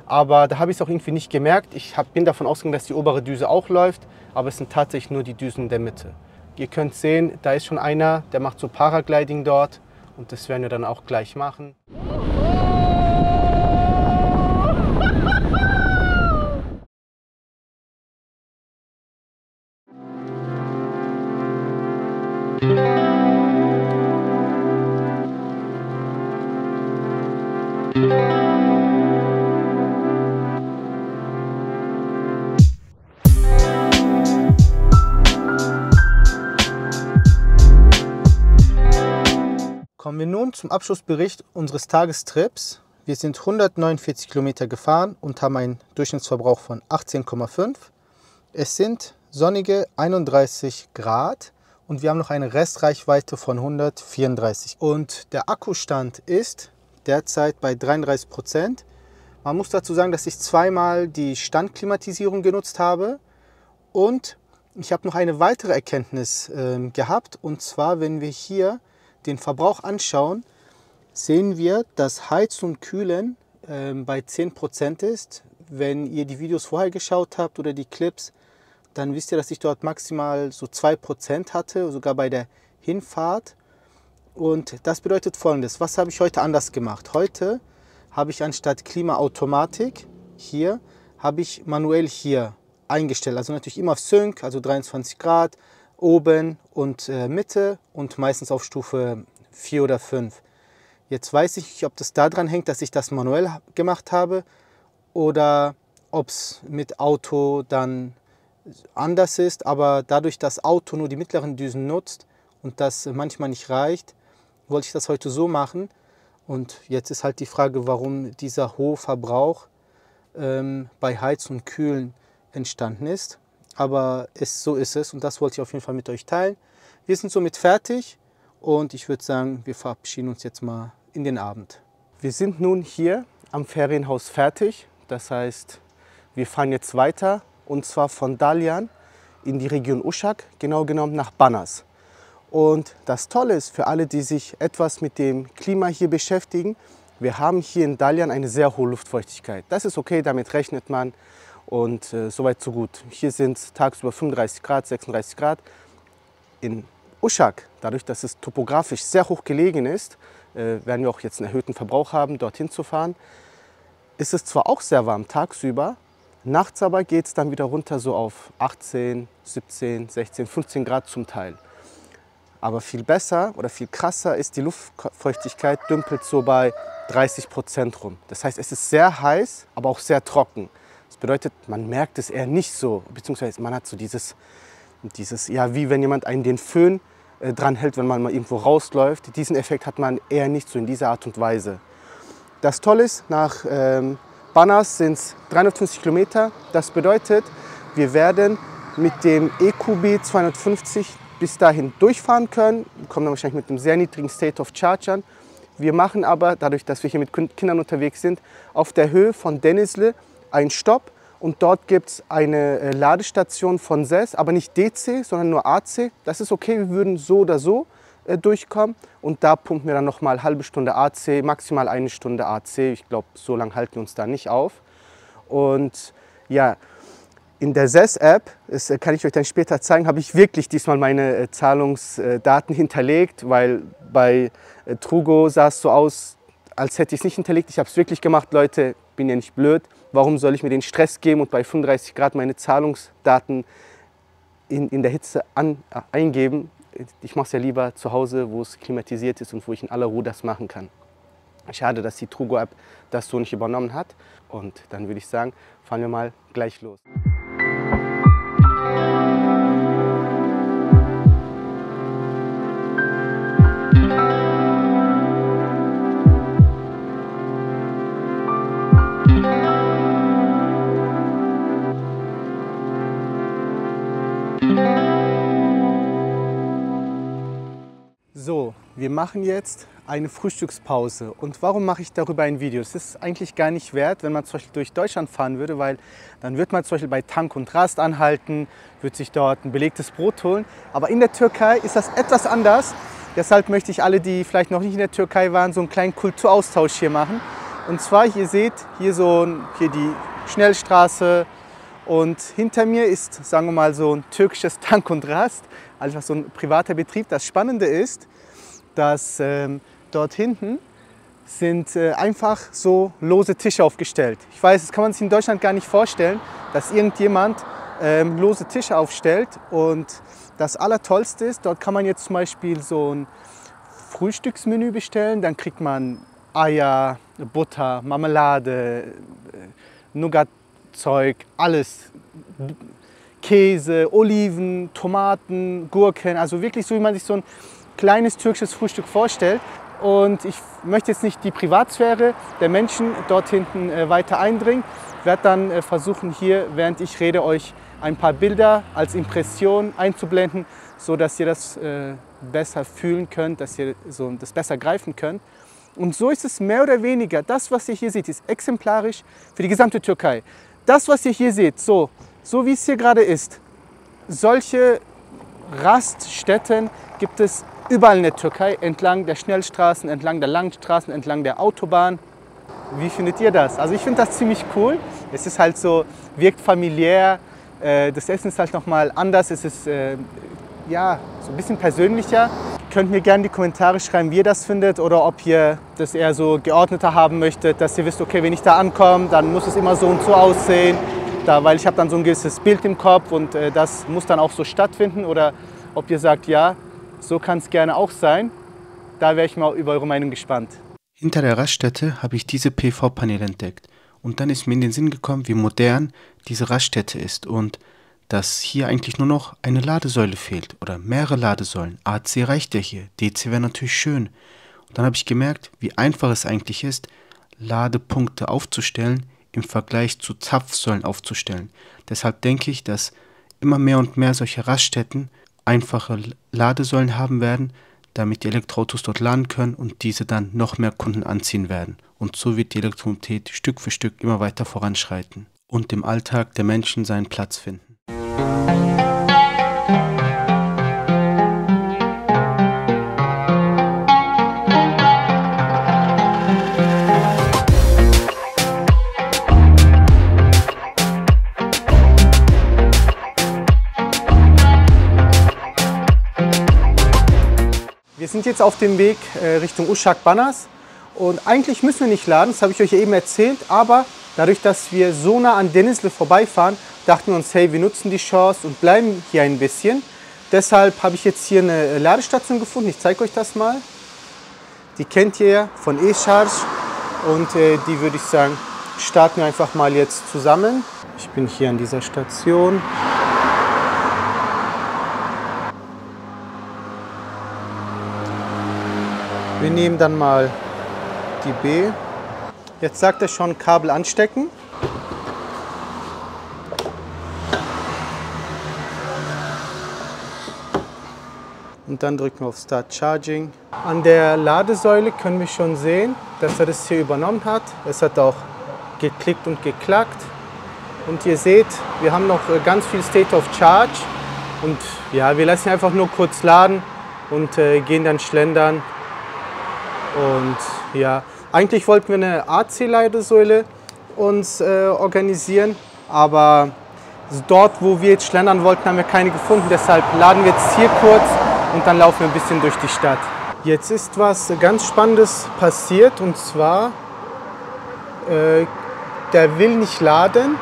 Aber da habe ich es auch irgendwie nicht gemerkt. Ich bin davon ausgegangen, dass die obere Düse auch läuft. Aber es sind tatsächlich nur die Düsen in der Mitte. Ihr könnt sehen, da ist schon einer, der macht so Paragliding dort. Und das werden wir dann auch gleich machen. Kommen wir nun zum Abschlussbericht unseres Tagestrips. Wir sind 149 Kilometer gefahren und haben einen Durchschnittsverbrauch von 18,5. Es sind sonnige 31 Grad und wir haben noch eine Restreichweite von 134. Und der Akkustand ist derzeit bei 33%. Man muss dazu sagen, dass ich zweimal die Standklimatisierung genutzt habe. Und ich habe noch eine weitere Erkenntnis gehabt. Und zwar, wenn wir hier den Verbrauch anschauen, sehen wir, dass Heizen und Kühlen bei 10% ist. Wenn ihr die Videos vorher geschaut habt oder die Clips, dann wisst ihr, dass ich dort maximal so 2% hatte, sogar bei der Hinfahrt. Und das bedeutet Folgendes: Was habe ich heute anders gemacht? Heute habe ich anstatt Klimaautomatik hier, habe ich manuell hier eingestellt. Also natürlich immer auf Sync, also 23 Grad, oben und Mitte und meistens auf Stufe 4 oder 5. Jetzt weiß ich nicht, ob das daran hängt, dass ich das manuell gemacht habe oder ob es mit Auto dann anders ist. Aber dadurch, dass Auto nur die mittleren Düsen nutzt und das manchmal nicht reicht, wollte ich das heute so machen. Und jetzt ist halt die Frage, warum dieser hohe Verbrauch bei Heizen und Kühlen entstanden ist. Aber so ist es und das wollte ich auf jeden Fall mit euch teilen. Wir sind somit fertig und ich würde sagen, wir verabschieden uns jetzt mal in den Abend. Wir sind nun hier am Ferienhaus fertig. Das heißt, wir fahren jetzt weiter und zwar von Dalyan in die Region Uşak, genau genommen nach Banas. Und das Tolle ist für alle, die sich etwas mit dem Klima hier beschäftigen, wir haben hier in Dalyan eine sehr hohe Luftfeuchtigkeit. Das ist okay, damit rechnet man und soweit so gut. Hier sind es tagsüber 35 Grad, 36 Grad. In Uşak, dadurch, dass es topografisch sehr hoch gelegen ist, werden wir auch jetzt einen erhöhten Verbrauch haben, dorthin zu fahren. Ist es zwar auch sehr warm tagsüber, nachts aber geht es dann wieder runter so auf 18, 17, 16, 15 Grad zum Teil. Aber viel besser oder viel krasser ist, die Luftfeuchtigkeit dümpelt so bei 30% rum. Das heißt, es ist sehr heiß, aber auch sehr trocken. Das bedeutet, man merkt es eher nicht so, beziehungsweise man hat so dieses ja, wie wenn jemand einen den Föhn dran hält, wenn man mal irgendwo rausläuft. Diesen Effekt hat man eher nicht so in dieser Art und Weise. Das Tolle ist, nach Banas sind es 350 Kilometer. Das bedeutet, wir werden mit dem EQB 250 bis dahin durchfahren können. Wir kommen dann wahrscheinlich mit einem sehr niedrigen State of Charge an. Wir machen aber, dadurch, dass wir hier mit Kindern unterwegs sind, auf der Höhe von Denizli einen Stopp. Und dort gibt es eine Ladestation von SES, aber nicht DC, sondern nur AC. Das ist okay, wir würden so oder so durchkommen. Und da pumpen wir dann nochmal eine halbe Stunde AC, maximal eine Stunde AC. Ich glaube, so lange halten wir uns da nicht auf. Und ja, in der SES-App, das kann ich euch dann später zeigen, habe ich wirklich diesmal meine Zahlungsdaten hinterlegt, weil bei Trugo sah es so aus, als hätte ich es nicht hinterlegt. Ich habe es wirklich gemacht, Leute, bin ja nicht blöd. Warum soll ich mir den Stress geben und bei 35 Grad meine Zahlungsdaten in der Hitze eingeben? Ich mache es ja lieber zu Hause, wo es klimatisiert ist und wo ich in aller Ruhe das machen kann. Schade, dass die Trugo-App das so nicht übernommen hat. Und dann würde ich sagen, fahren wir mal gleich los. So, wir machen jetzt eine Frühstückspause. Und warum mache ich darüber ein Video? Es ist eigentlich gar nicht wert, wenn man zum Beispiel durch Deutschland fahren würde, weil dann wird man zum Beispiel bei Tank und Rast anhalten, wird sich dort ein belegtes Brot holen. Aber in der Türkei ist das etwas anders. Deshalb möchte ich alle, die vielleicht noch nicht in der Türkei waren, so einen kleinen Kulturaustausch hier machen. Und zwar, ihr seht hier die Schnellstraße und hinter mir ist, sagen wir mal, so ein türkisches Tank und Rast, einfach so ein privater Betrieb. Das Spannende ist, dass dort hinten sind einfach so lose Tische aufgestellt. Ich weiß, das kann man sich in Deutschland gar nicht vorstellen, dass irgendjemand lose Tische aufstellt. Und das Allertollste ist, dort kann man jetzt zum Beispiel so ein Frühstücksmenü bestellen. Dann kriegt man Eier, Butter, Marmelade, Nougat-Zeug, alles. Käse, Oliven, Tomaten, Gurken. Also wirklich so, wie man sich so ein kleines türkisches Frühstück vorstellt. Und ich möchte jetzt nicht die Privatsphäre der Menschen dort hinten weiter eindringen. Ich werde dann versuchen, hier, während ich rede, euch ein paar Bilder als Impression einzublenden, sodass ihr das besser fühlen könnt, dass ihr das besser greifen könnt. Und so ist es mehr oder weniger, das, was ihr hier seht, ist exemplarisch für die gesamte Türkei. Das, was ihr hier seht, so wie es hier gerade ist, solche Raststätten gibt es überall in der Türkei, entlang der Schnellstraßen, entlang der Langstraßen, entlang der Autobahn. Wie findet ihr das? Also ich finde das ziemlich cool. Es ist halt so, wirkt familiär. Das Essen ist halt nochmal anders. Es ist ja, so ein bisschen persönlicher. Könnt mir gerne in die Kommentare schreiben, wie ihr das findet oder ob ihr das eher so geordneter haben möchtet, dass ihr wisst, okay, wenn ich da ankomme, dann muss es immer so und so aussehen, weil ich habe dann so ein gewisses Bild im Kopf und das muss dann auch so stattfinden, oder ob ihr sagt, ja, so kann es gerne auch sein. Da wäre ich mal über eure Meinung gespannt. Hinter der Raststätte habe ich diese PV-Paneele entdeckt und dann ist mir in den Sinn gekommen, wie modern diese Raststätte ist und dass hier eigentlich nur noch eine Ladesäule fehlt oder mehrere Ladesäulen. AC reicht ja hier, DC wäre natürlich schön. Dann habe ich gemerkt, wie einfach es eigentlich ist, Ladepunkte aufzustellen im Vergleich zu Zapfsäulen aufzustellen. Deshalb denke ich, dass immer mehr und mehr solche Raststätten einfache Ladesäulen haben werden, damit die Elektroautos dort laden können und diese dann noch mehr Kunden anziehen werden. Und so wird die Elektromobilität Stück für Stück immer weiter voranschreiten und im Alltag der Menschen seinen Platz finden. Wir sind jetzt auf dem Weg Richtung Uşak Banas und eigentlich müssen wir nicht laden, das habe ich euch ja eben erzählt, aber dadurch, dass wir so nah an Denizli vorbeifahren, dachten wir uns, hey, wir nutzen die Chance und bleiben hier ein bisschen. Deshalb habe ich jetzt hier eine Ladestation gefunden, ich zeige euch das mal. Die kennt ihr ja von E-Charge und die würde ich sagen, starten wir einfach mal jetzt zusammen. Ich bin hier an dieser Station. Wir nehmen dann mal die B. Jetzt sagt er schon Kabel anstecken. Und dann drücken wir auf Start Charging. An der Ladesäule können wir schon sehen, dass er das hier übernommen hat. Es hat auch geklickt und geklackt. Und ihr seht, wir haben noch ganz viel State of Charge. Und ja, wir lassen einfach nur kurz laden und gehen dann schlendern. Und ja, eigentlich wollten wir eine AC-Ladesäule uns organisieren, aber dort, wo wir jetzt schlendern wollten, haben wir keine gefunden. Deshalb laden wir jetzt hier kurz und dann laufen wir ein bisschen durch die Stadt. Jetzt ist was ganz Spannendes passiert und zwar, der will nicht laden.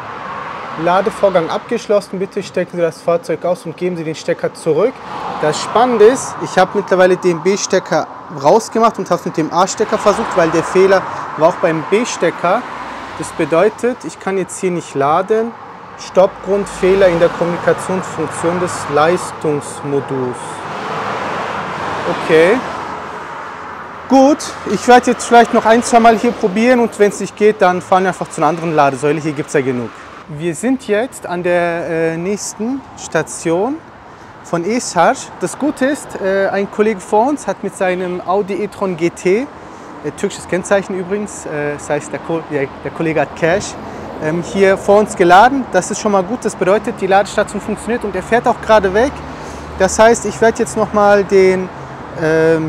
Ladevorgang abgeschlossen, bitte stecken Sie das Fahrzeug aus und geben Sie den Stecker zurück. Das Spannende ist, ich habe mittlerweile den B-Stecker rausgemacht und habe es mit dem A-Stecker versucht, weil der Fehler war auch beim B-Stecker. Das bedeutet, ich kann jetzt hier nicht laden. Stoppgrund, Fehler in der Kommunikationsfunktion des Leistungsmoduls. Okay. Gut, ich werde jetzt vielleicht noch ein, zwei Mal hier probieren und wenn es nicht geht, dann fahren wir einfach zu einer anderen Ladesäule. Hier gibt es ja genug. Wir sind jetzt an der nächsten Station von E-Charge. Das Gute ist, ein Kollege vor uns hat mit seinem Audi e-tron GT, türkisches Kennzeichen übrigens, das heißt der Kollege hat Cash, hier vor uns geladen. Das ist schon mal gut, das bedeutet, die Ladestation funktioniert und er fährt auch gerade weg. Das heißt, ich werde jetzt nochmal den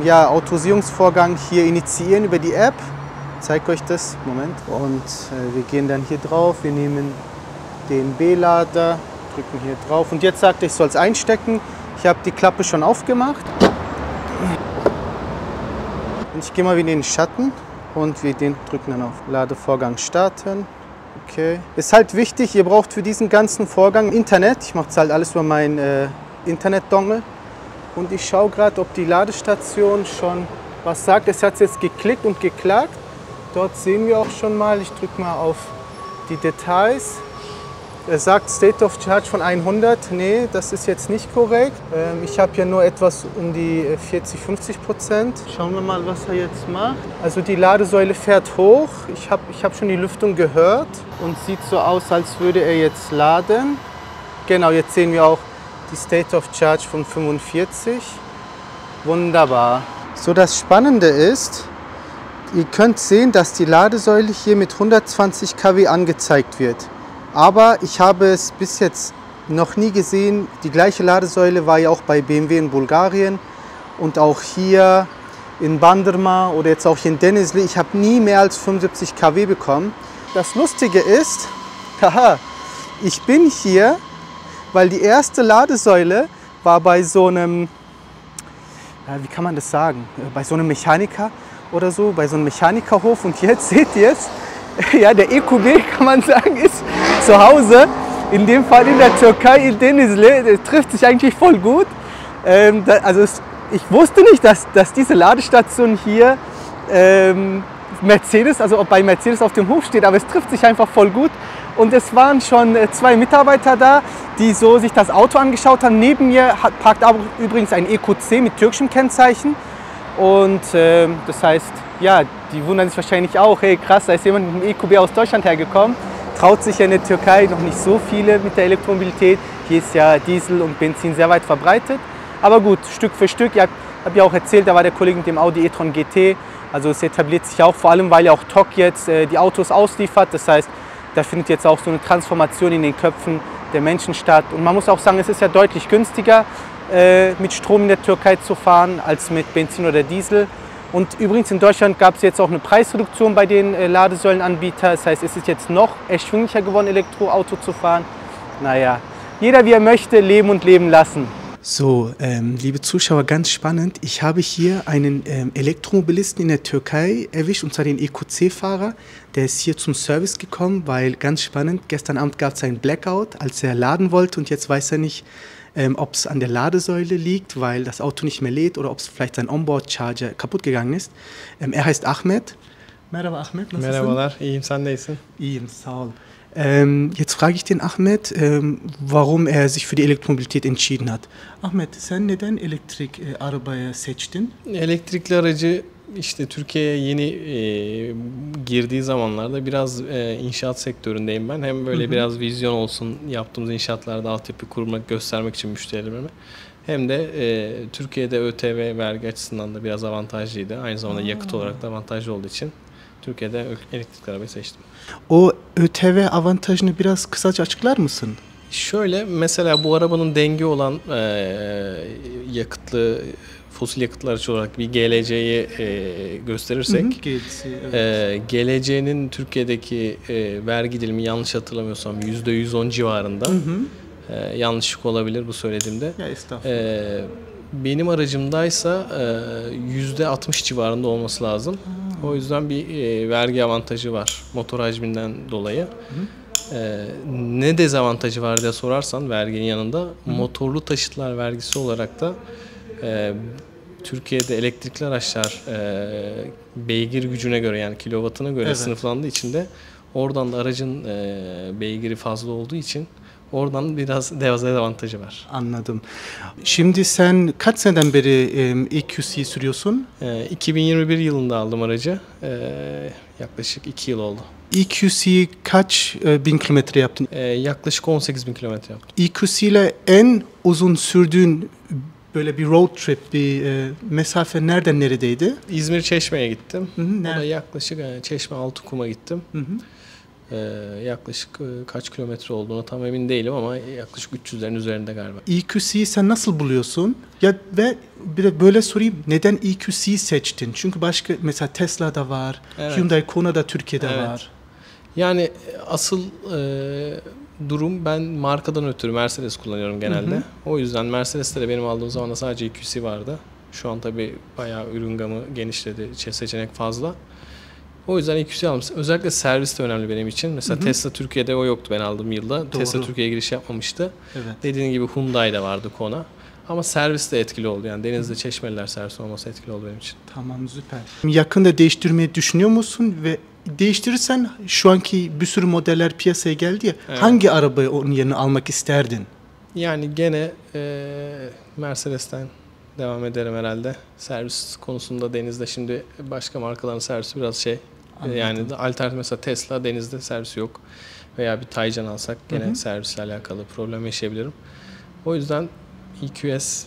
Autorisierungsvorgang hier initiieren über die App. Ich zeige euch das, Moment. Und wir gehen dann hier drauf, wir nehmen den B-Lader, drücken hier drauf und jetzt sagt er, ich soll es einstecken. Ich habe die Klappe schon aufgemacht. Und ich gehe mal wieder in den Schatten und wir drücken dann auf Ladevorgang starten. Okay. Ist halt wichtig, ihr braucht für diesen ganzen Vorgang Internet. Ich mache es halt alles über mein Internet-Dongle. Und ich schaue gerade, ob die Ladestation schon was sagt. Es hat jetzt geklickt und geklackt. Dort sehen wir auch schon mal, ich drücke mal auf die Details. Er sagt State of Charge von 100. Nee, das ist jetzt nicht korrekt. Ich habe ja nur etwas um die 40–50%. Schauen wir mal, was er jetzt macht. Also die Ladesäule fährt hoch. Ich hab schon die Lüftung gehört und sieht so aus, als würde er jetzt laden. Genau, jetzt sehen wir auch die State of Charge von 45. Wunderbar. So, das Spannende ist, ihr könnt sehen, dass die Ladesäule hier mit 120 kW angezeigt wird. Aber ich habe es bis jetzt noch nie gesehen. Die gleiche Ladesäule war ja auch bei BMW in Bulgarien und auch hier in Bandırma oder jetzt auch hier in Denizli. Ich habe nie mehr als 75 kW bekommen. Das Lustige ist, haha, ich bin hier, weil die erste Ladesäule war bei so einem, wie kann man das sagen, bei so einem Mechaniker oder so, bei so einem Mechanikerhof. Und jetzt seht ihr es, ja, der EQB, kann man sagen, ist zu Hause. In dem Fall in der Türkei, in Denizli, trifft sich eigentlich voll gut. Ich wusste nicht, dass diese Ladestation hier Mercedes, also bei Mercedes auf dem Hof steht, aber es trifft sich einfach voll gut. Und es waren schon 2 Mitarbeiter da, die so sich das Auto angeschaut haben. Neben mir parkt auch übrigens ein EQC mit türkischem Kennzeichen. Und das heißt, ja, die wundern sich wahrscheinlich auch, hey krass, da ist jemand mit dem EQB aus Deutschland hergekommen. Traut sich ja in der Türkei noch nicht so viele mit der Elektromobilität. Hier ist ja Diesel und Benzin sehr weit verbreitet. Aber gut, Stück für Stück, ich habe ja auch erzählt, da war der Kollege mit dem Audi e-tron GT. Also es etabliert sich auch, vor allem weil ja auch TOC jetzt die Autos ausliefert. Das heißt, da findet jetzt auch so eine Transformation in den Köpfen der Menschen statt. Und man muss auch sagen, es ist ja deutlich günstiger, mit Strom in der Türkei zu fahren, als mit Benzin oder Diesel. Und übrigens in Deutschland gab es jetzt auch eine Preisreduktion bei den Ladesäulenanbietern. Das heißt, es ist jetzt noch erschwinglicher geworden, Elektroauto zu fahren. Naja, jeder wie er möchte, leben und leben lassen. So, liebe Zuschauer, ganz spannend. Ich habe hier einen Elektromobilisten in der Türkei erwischt, und zwar den EQC-Fahrer. Der ist hier zum Service gekommen, weil, ganz spannend, gestern Abend gab es einen Blackout, als er laden wollte, und jetzt weiß er nicht, ob es an der Ladesäule liegt, weil das Auto nicht mehr lädt, oder ob es vielleicht sein Onboard-Charger kaputt gegangen ist. Er heißt Ahmet. Merhaba Ahmet, nasılsın? Merhabalar, iyiyim, sen neysin? İyiyim, sağ ol. Jetzt frage ich den Ahmet, warum er sich für die Elektromobilität entschieden hat. Ahmet, sen neden elektrik arabaya seçtin? Elektrikli aracı işte Türkiye'ye yeni girdiği zamanlarda biraz inşaat sektöründeyim ben. Hem böyle biraz vizyon olsun, yaptığımız inşaatlarda altyapı kurmak, göstermek için müşterilerime. Hem de Türkiye'de ÖTV vergi açısından da biraz avantajlıydı. Aynı zamanda yakıt olarak da avantajlı olduğu için Türkiye'de elektrikli arabayı seçtim. O ÖTV avantajını biraz kısaca açıklar mısın? Şöyle, mesela bu arabanın dengi olan yakıtlı, fosil yakıtlı araç olarak bir GLC'yi gösterirsek, GLC'nin Türkiye'deki vergi dilimi, yanlış hatırlamıyorsam %110 civarında. Yanlışlık olabilir bu söylediğimde. Ya estağfurullah. Benim aracımdaysa %60 civarında olması lazım. O yüzden bir vergi avantajı var motor hacminden dolayı. Ne dezavantajı var diye sorarsan verginin yanında, motorlu taşıtlar vergisi olarak da Türkiye'de elektrikli araçlar beygir gücüne göre, yani kilovatına göre sınıflandığı için de oradan da aracın beygiri fazla olduğu için oradan biraz dezavantajı var. Anladım. Şimdi sen kaç seneden beri EQC sürüyorsun? 2021 yılında aldım aracı. Yaklaşık 2 yıl oldu. EQC kaç bin kilometre yaptın? Yaklaşık 18 bin kilometre yaptım. EQC ile en uzun sürdüğün böyle bir road trip, bir mesafe nereden neredeydi? İzmir Çeşme'ye gittim. O da yaklaşık Çeşme Altıkum'a gittim. Yaklaşık kaç kilometre olduğuna tam emin değilim ama yaklaşık 300'lerin üzerinde galiba. EQC'yi sen nasıl buluyorsun? Ya ve bir de böyle sorayım, neden EQC'yi seçtin? Çünkü başka, mesela Tesla'da var, Hyundai Kona da Türkiye'de var. Yani asıl durum, ben markadan ötürü Mercedes kullanıyorum genelde. O yüzden Mercedes'te de benim aldığım zaman da sadece EQC vardı. Şu an tabii bayağı ürün gamı genişledi, seçenek fazla. O yüzden EQC aldım. Özellikle servis de önemli benim için. Mesela Tesla Türkiye'de o yoktu ben aldığım yılda. Doğru. Tesla Türkiye'ye giriş yapmamıştı. Evet. Dediğin gibi Hyundai'de vardı Kona. Ama servis de etkili oldu. Yani Denizli Çeşmeliler servis olması etkili oldu benim için. Tamam, süper. Yakında değiştirmeyi düşünüyor musun? Ve değiştirirsen, şu anki bir sürü modeller piyasaya geldi ya. Evet. Hangi arabayı onun yerine almak isterdin? Yani gene Mercedes'ten devam ederim herhalde. Servis konusunda Deniz'de şimdi başka markaların servisi biraz şey. Anladım. Yani alternatif, mesela Tesla Deniz'de servisi yok. Veya bir Taycan alsak gene servisle alakalı problem yaşayabilirim. O yüzden EQS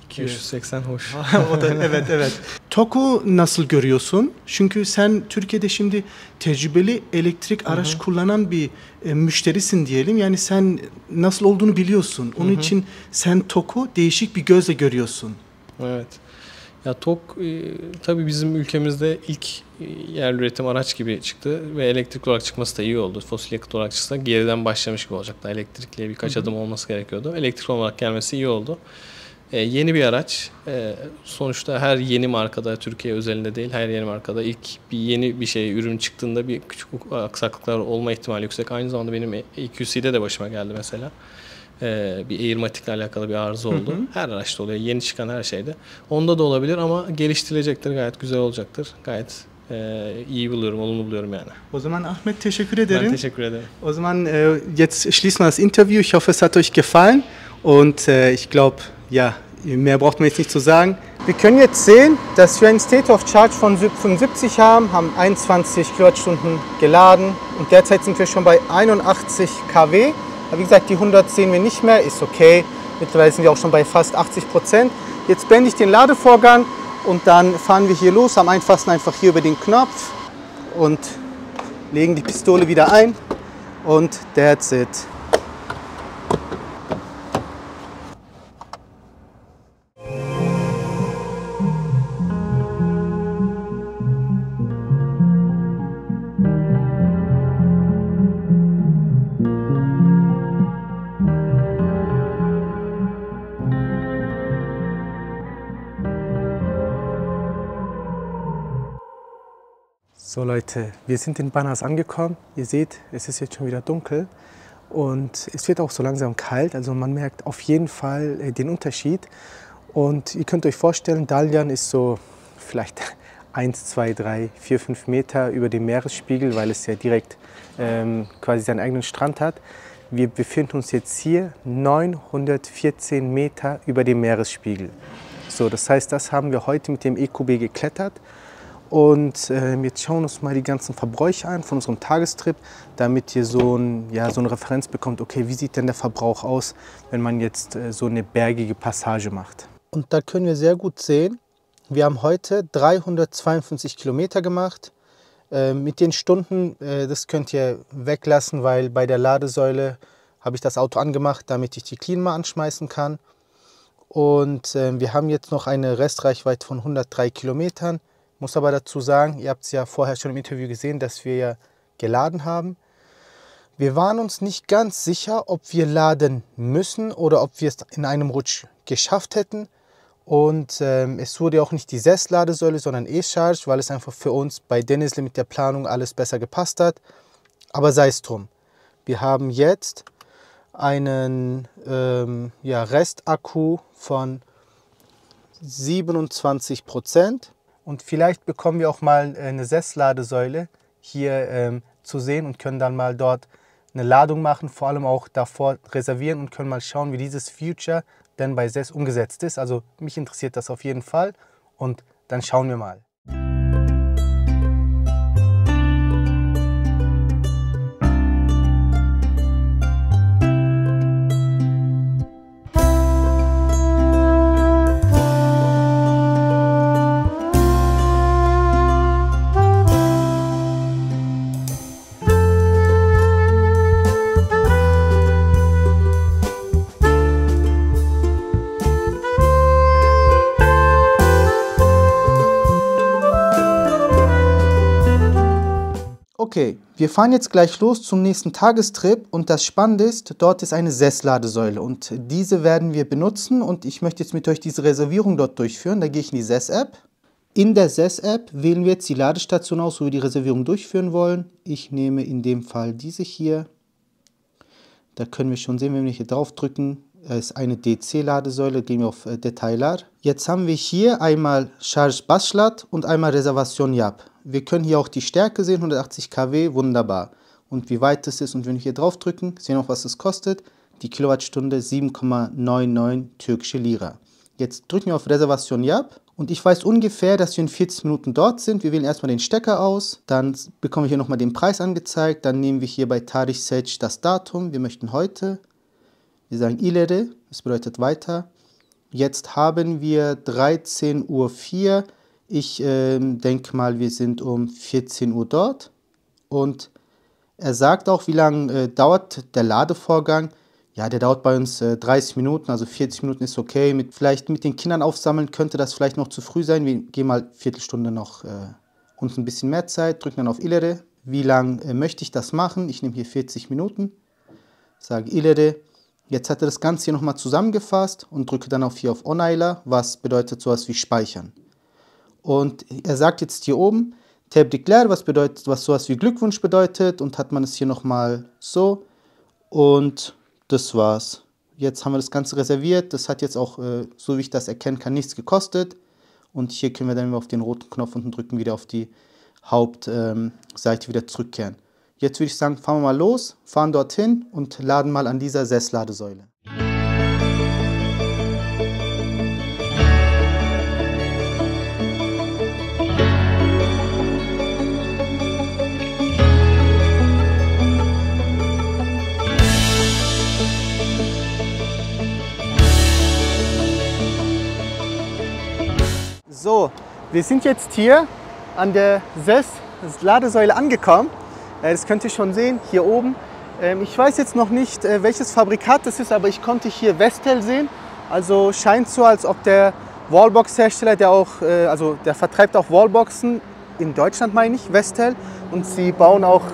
280 hoş. O da, evet. TOG'u nasıl görüyorsun? Çünkü sen Türkiye'de şimdi tecrübeli elektrik araç kullanan bir müşterisin diyelim. Yani sen nasıl olduğunu biliyorsun. Onun için sen TOG'u değişik bir gözle görüyorsun. Evet. Ya TOG tabii bizim ülkemizde ilk yerli üretim araç gibi çıktı ve elektrik olarak çıkması da iyi oldu. Fosil yakıt olarak çıksa geriden başlamış gibi olacaktı. Elektrikliye birkaç adım olması gerekiyordu. Elektrik olarak gelmesi iyi oldu. Yeni bir araç. Sonuçta her yeni markada, Türkiye özelinde değil, her yeni markada ilk yeni bir ürün çıktığında bir küçük aksaklıklar olma ihtimali yüksek. Aynı zamanda benim EQC'de de başıma geldi mesela. Bir Airmatic'le alakalı bir arıza oldu. Her araçta oluyor. Yeni çıkan her şeyde. Onda da olabilir ama geliştirilecektir. Gayet güzel olacaktır. Gayet iyi buluyorum, olumlu buluyorum yani. O zaman Ahmet, teşekkür ederim. Ben teşekkür ederim. O zaman jetzt schließen wir das Interview. Ich hoffe, es hat euch gefallen und ich glaube, ja, Mehr braucht man jetzt nicht zu sagen. Wir können jetzt sehen, dass wir einen State of Charge von 75 haben 21 Kilowattstunden geladen und derzeit sind wir schon bei 81 kW. Aber wie gesagt, die 100 sehen wir nicht mehr, ist okay. Mittlerweile sind wir auch schon bei fast 80%. Jetzt beende ich den Ladevorgang und dann fahren wir hier los. Am einfachsten einfach hier über den Knopf und legen die Pistole wieder ein und that's it. So Leute, wir sind in Banhas angekommen. Ihr seht, es ist jetzt schon wieder dunkel und es wird auch so langsam kalt. Also man merkt auf jeden Fall den Unterschied. Und ihr könnt euch vorstellen, Dalyan ist so vielleicht 1, 2, 3, 4, 5 Meter über dem Meeresspiegel, weil es ja direkt quasi seinen eigenen Strand hat. Wir befinden uns jetzt hier 914 Meter über dem Meeresspiegel. So, das heißt, das haben wir heute mit dem EQB geklettert. Und jetzt schauen wir uns mal die ganzen Verbräuche an von unserem Tagestrip, damit ihr so eine Referenz bekommt, okay, wie sieht denn der Verbrauch aus, wenn man jetzt so eine bergige Passage macht. Und da können wir sehr gut sehen, wir haben heute 352 Kilometer gemacht. Mit den Stunden, das könnt ihr weglassen, weil bei der Ladesäule habe ich das Auto angemacht, damit ich die Klima anschmeißen kann. Und wir haben jetzt noch eine Restreichweite von 103 Kilometern. Muss aber dazu sagen, ihr habt es ja vorher schon im Interview gesehen, dass wir ja geladen haben. Wir waren uns nicht ganz sicher, ob wir laden müssen oder ob wir es in einem Rutsch geschafft hätten. Und es wurde auch nicht die SES-Ladesäule, sondern E-Charge, weil es einfach für uns bei Denizli mit der Planung alles besser gepasst hat. Aber sei es drum. Wir haben jetzt einen Restakku von 27%. Und vielleicht bekommen wir auch mal eine SES-Ladesäule hier zu sehen und können dann mal dort eine Ladung machen, vor allem auch davor reservieren und können mal schauen, wie dieses Future denn bei SES umgesetzt ist. Also mich interessiert das auf jeden Fall und dann schauen wir mal. Okay, wir fahren jetzt gleich los zum nächsten Tagestrip und das Spannende ist, dort ist eine SES-Ladesäule und diese werden wir benutzen und ich möchte jetzt mit euch diese Reservierung dort durchführen. Da gehe ich in die SES-App. In der SES-App wählen wir jetzt die Ladestation aus, wo wir die Reservierung durchführen wollen. Ich nehme in dem Fall diese hier. Da können wir schon sehen, wenn wir hier drauf drücken, ist eine DC-Ladesäule, gehen wir auf Detailar. Jetzt haben wir hier einmal Charge Basschlat und einmal Reservation Yap. Wir können hier auch die Stärke sehen, 180 kW, wunderbar. Und wie weit das ist und wenn wir hier drauf drücken, sehen wir auch, was es kostet. Die Kilowattstunde 7,99 türkische Lira. Jetzt drücken wir auf Reservation Yap und ich weiß ungefähr, dass wir in 40 Minuten dort sind. Wir wählen erstmal den Stecker aus, dann bekommen wir hier nochmal den Preis angezeigt, dann nehmen wir hier bei Tarih Seç das Datum, wir möchten heute. Wir sagen ileri, das bedeutet weiter. Jetzt haben wir 13:04 Uhr. Ich denke mal, wir sind um 14 Uhr dort. Und er sagt auch, wie lange dauert der Ladevorgang. Ja, der dauert bei uns 30 Minuten, also 40 Minuten ist okay. Vielleicht mit den Kindern aufsammeln könnte das vielleicht noch zu früh sein. Wir geben mal eine Viertelstunde noch uns ein bisschen mehr Zeit, drücken dann auf ileri. Wie lange möchte ich das machen? Ich nehme hier 40 Minuten, sage ileri. Jetzt hat er das Ganze hier nochmal zusammengefasst und drücke dann hier auf Onayla, was bedeutet sowas wie Speichern. Und er sagt jetzt hier oben, Tebrikler, was sowas wie Glückwunsch bedeutet und hat man es hier nochmal so und das war's. Jetzt haben wir das Ganze reserviert, das hat jetzt auch, so wie ich das erkennen kann, nichts gekostet und hier können wir dann auf den roten Knopf unten drücken, wieder auf die Hauptseite wieder zurückkehren. Jetzt würde ich sagen, fahren wir mal los, fahren dorthin und laden mal an dieser SES-Ladesäule. So, wir sind jetzt hier an der SES-Ladesäule angekommen. Das könnt ihr schon sehen, hier oben. Ich weiß jetzt noch nicht, welches Fabrikat das ist, aber ich konnte hier Vestel sehen. Also scheint so, als ob der Wallbox-Hersteller, der vertreibt auch Wallboxen, in Deutschland meine ich, Vestel. Und sie bauen auch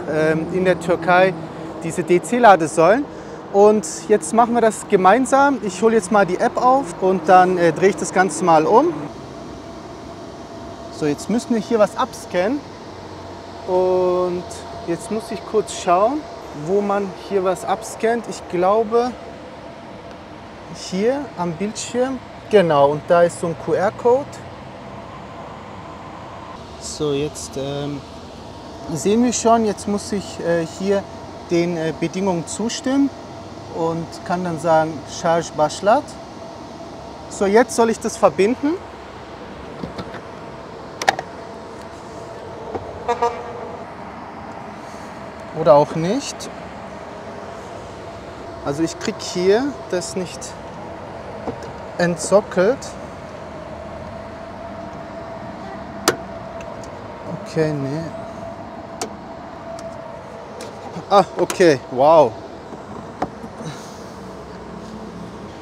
in der Türkei diese DC-Ladesäulen. Und jetzt machen wir das gemeinsam. Ich hole jetzt mal die App auf und dann drehe ich das Ganze mal um. So, jetzt müssen wir hier was abscannen. Und jetzt muss ich kurz schauen, wo man hier was abscannt. Ich glaube, hier am Bildschirm. Genau, und da ist so ein QR-Code. So, jetzt sehen wir schon, jetzt muss ich hier den Bedingungen zustimmen und kann dann sagen, Charge Başlat. So, jetzt soll ich das verbinden. Oder auch nicht. Also ich kriege hier das nicht entsockelt. Okay, nee. Ah, okay, wow.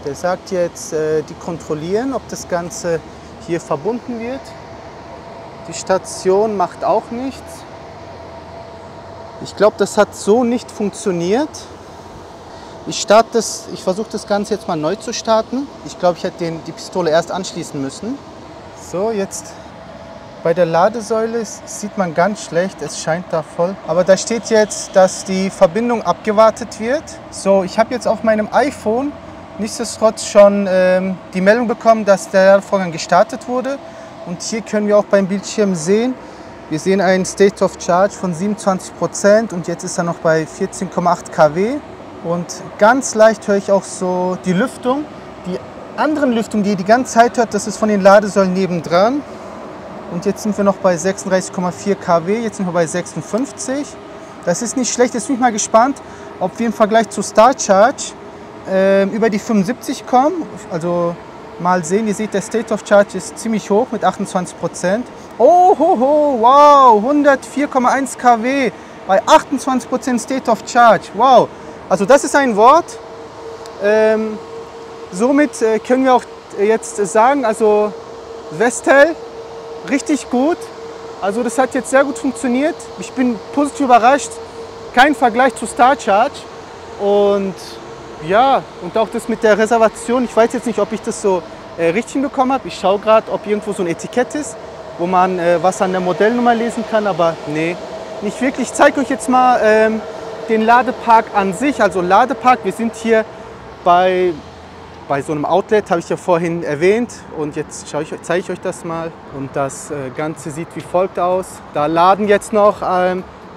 Der sagt jetzt, die kontrollieren, ob das Ganze hier verbunden wird. Die Station macht auch nichts. Ich glaube, das hat so nicht funktioniert. Ich versuche das Ganze jetzt mal neu zu starten. Ich glaube, ich hätte die Pistole erst anschließen müssen. So, jetzt bei der Ladesäule sieht man ganz schlecht, es scheint da voll. Aber da steht jetzt, dass die Verbindung abgewartet wird. So, ich habe jetzt auf meinem iPhone nichtsdestotrotz schon die Meldung bekommen, dass der Vorgang gestartet wurde. Und hier können wir auch beim Bildschirm sehen, wir sehen einen State of Charge von 27% und jetzt ist er noch bei 14,8 kW. Und ganz leicht höre ich auch so die Lüftung. Die anderen Lüftungen, die ihr die ganze Zeit hört, das ist von den Ladesäulen nebendran. Und jetzt sind wir noch bei 36,4 kW, jetzt sind wir bei 56. Das ist nicht schlecht, jetzt bin ich mal gespannt, ob wir im Vergleich zu Star Charge über die 75 kommen. Also mal sehen, ihr seht, der State of Charge ist ziemlich hoch mit 28%. Oh, wow, 104,1 kW bei 28% State of Charge, wow. Also das ist ein Wort. Somit können wir auch jetzt sagen, also Vestel, richtig gut. Also das hat jetzt sehr gut funktioniert. Ich bin positiv überrascht. Kein Vergleich zu Star Charge. Und ja, und auch das mit der Reservation. Ich weiß jetzt nicht, ob ich das so richtig hinbekommen habe. Ich schaue gerade, ob irgendwo so ein Etikett ist, wo man was an der Modellnummer lesen kann. Aber nee, nicht wirklich. Ich zeige euch jetzt mal den Ladepark an sich. Also Ladepark, wir sind hier bei so einem Outlet, habe ich ja vorhin erwähnt. Und jetzt zeige ich euch das mal. Und das Ganze sieht wie folgt aus. Da laden jetzt noch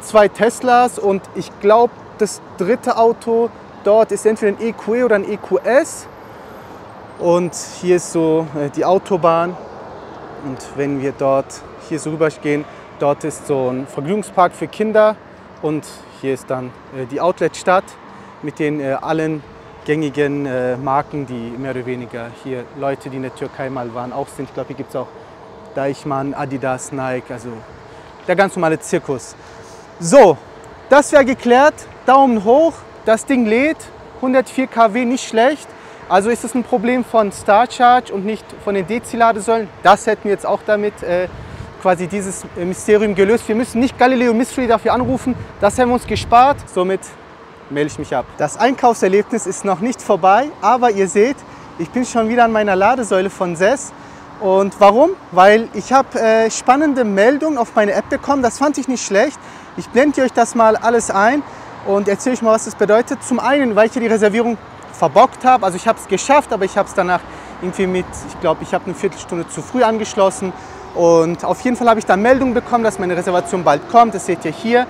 2 Teslas und ich glaube, das dritte Auto dort ist entweder ein EQE oder ein EQS. Und hier ist so die Autobahn. Und wenn wir dort hier so rüber gehen, dort ist so ein Vergnügungspark für Kinder. Und hier ist dann die Outlet-Stadt mit den allen gängigen Marken, die mehr oder weniger hier Leute, die in der Türkei mal waren, auch sind. Ich glaube, hier gibt es auch Deichmann, Adidas, Nike, also der ganz normale Zirkus. So, das wäre geklärt. Daumen hoch, das Ding lädt, 104 kW, nicht schlecht. Also ist es ein Problem von Star Charge und nicht von den DC-Ladesäulen. Das hätten wir jetzt auch damit quasi dieses Mysterium gelöst. Wir müssen nicht Galileo Mystery dafür anrufen, das haben wir uns gespart. Somit melde ich mich ab. Das Einkaufserlebnis ist noch nicht vorbei, aber ihr seht, ich bin schon wieder an meiner Ladesäule von SES. Und warum? Weil ich habe spannende Meldungen auf meine App bekommen, das fand ich nicht schlecht. Ich blende euch das mal alles ein und erzähle euch mal, was das bedeutet. Zum einen, weil ich ja die Reservierung verbockt habe, also ich habe es geschafft, aber ich habe es danach irgendwie ich glaube, ich habe eine Viertelstunde zu früh angeschlossen. Und auf jeden Fall habe ich dann Meldung bekommen, dass meine Reservation bald kommt, das seht ihr hier.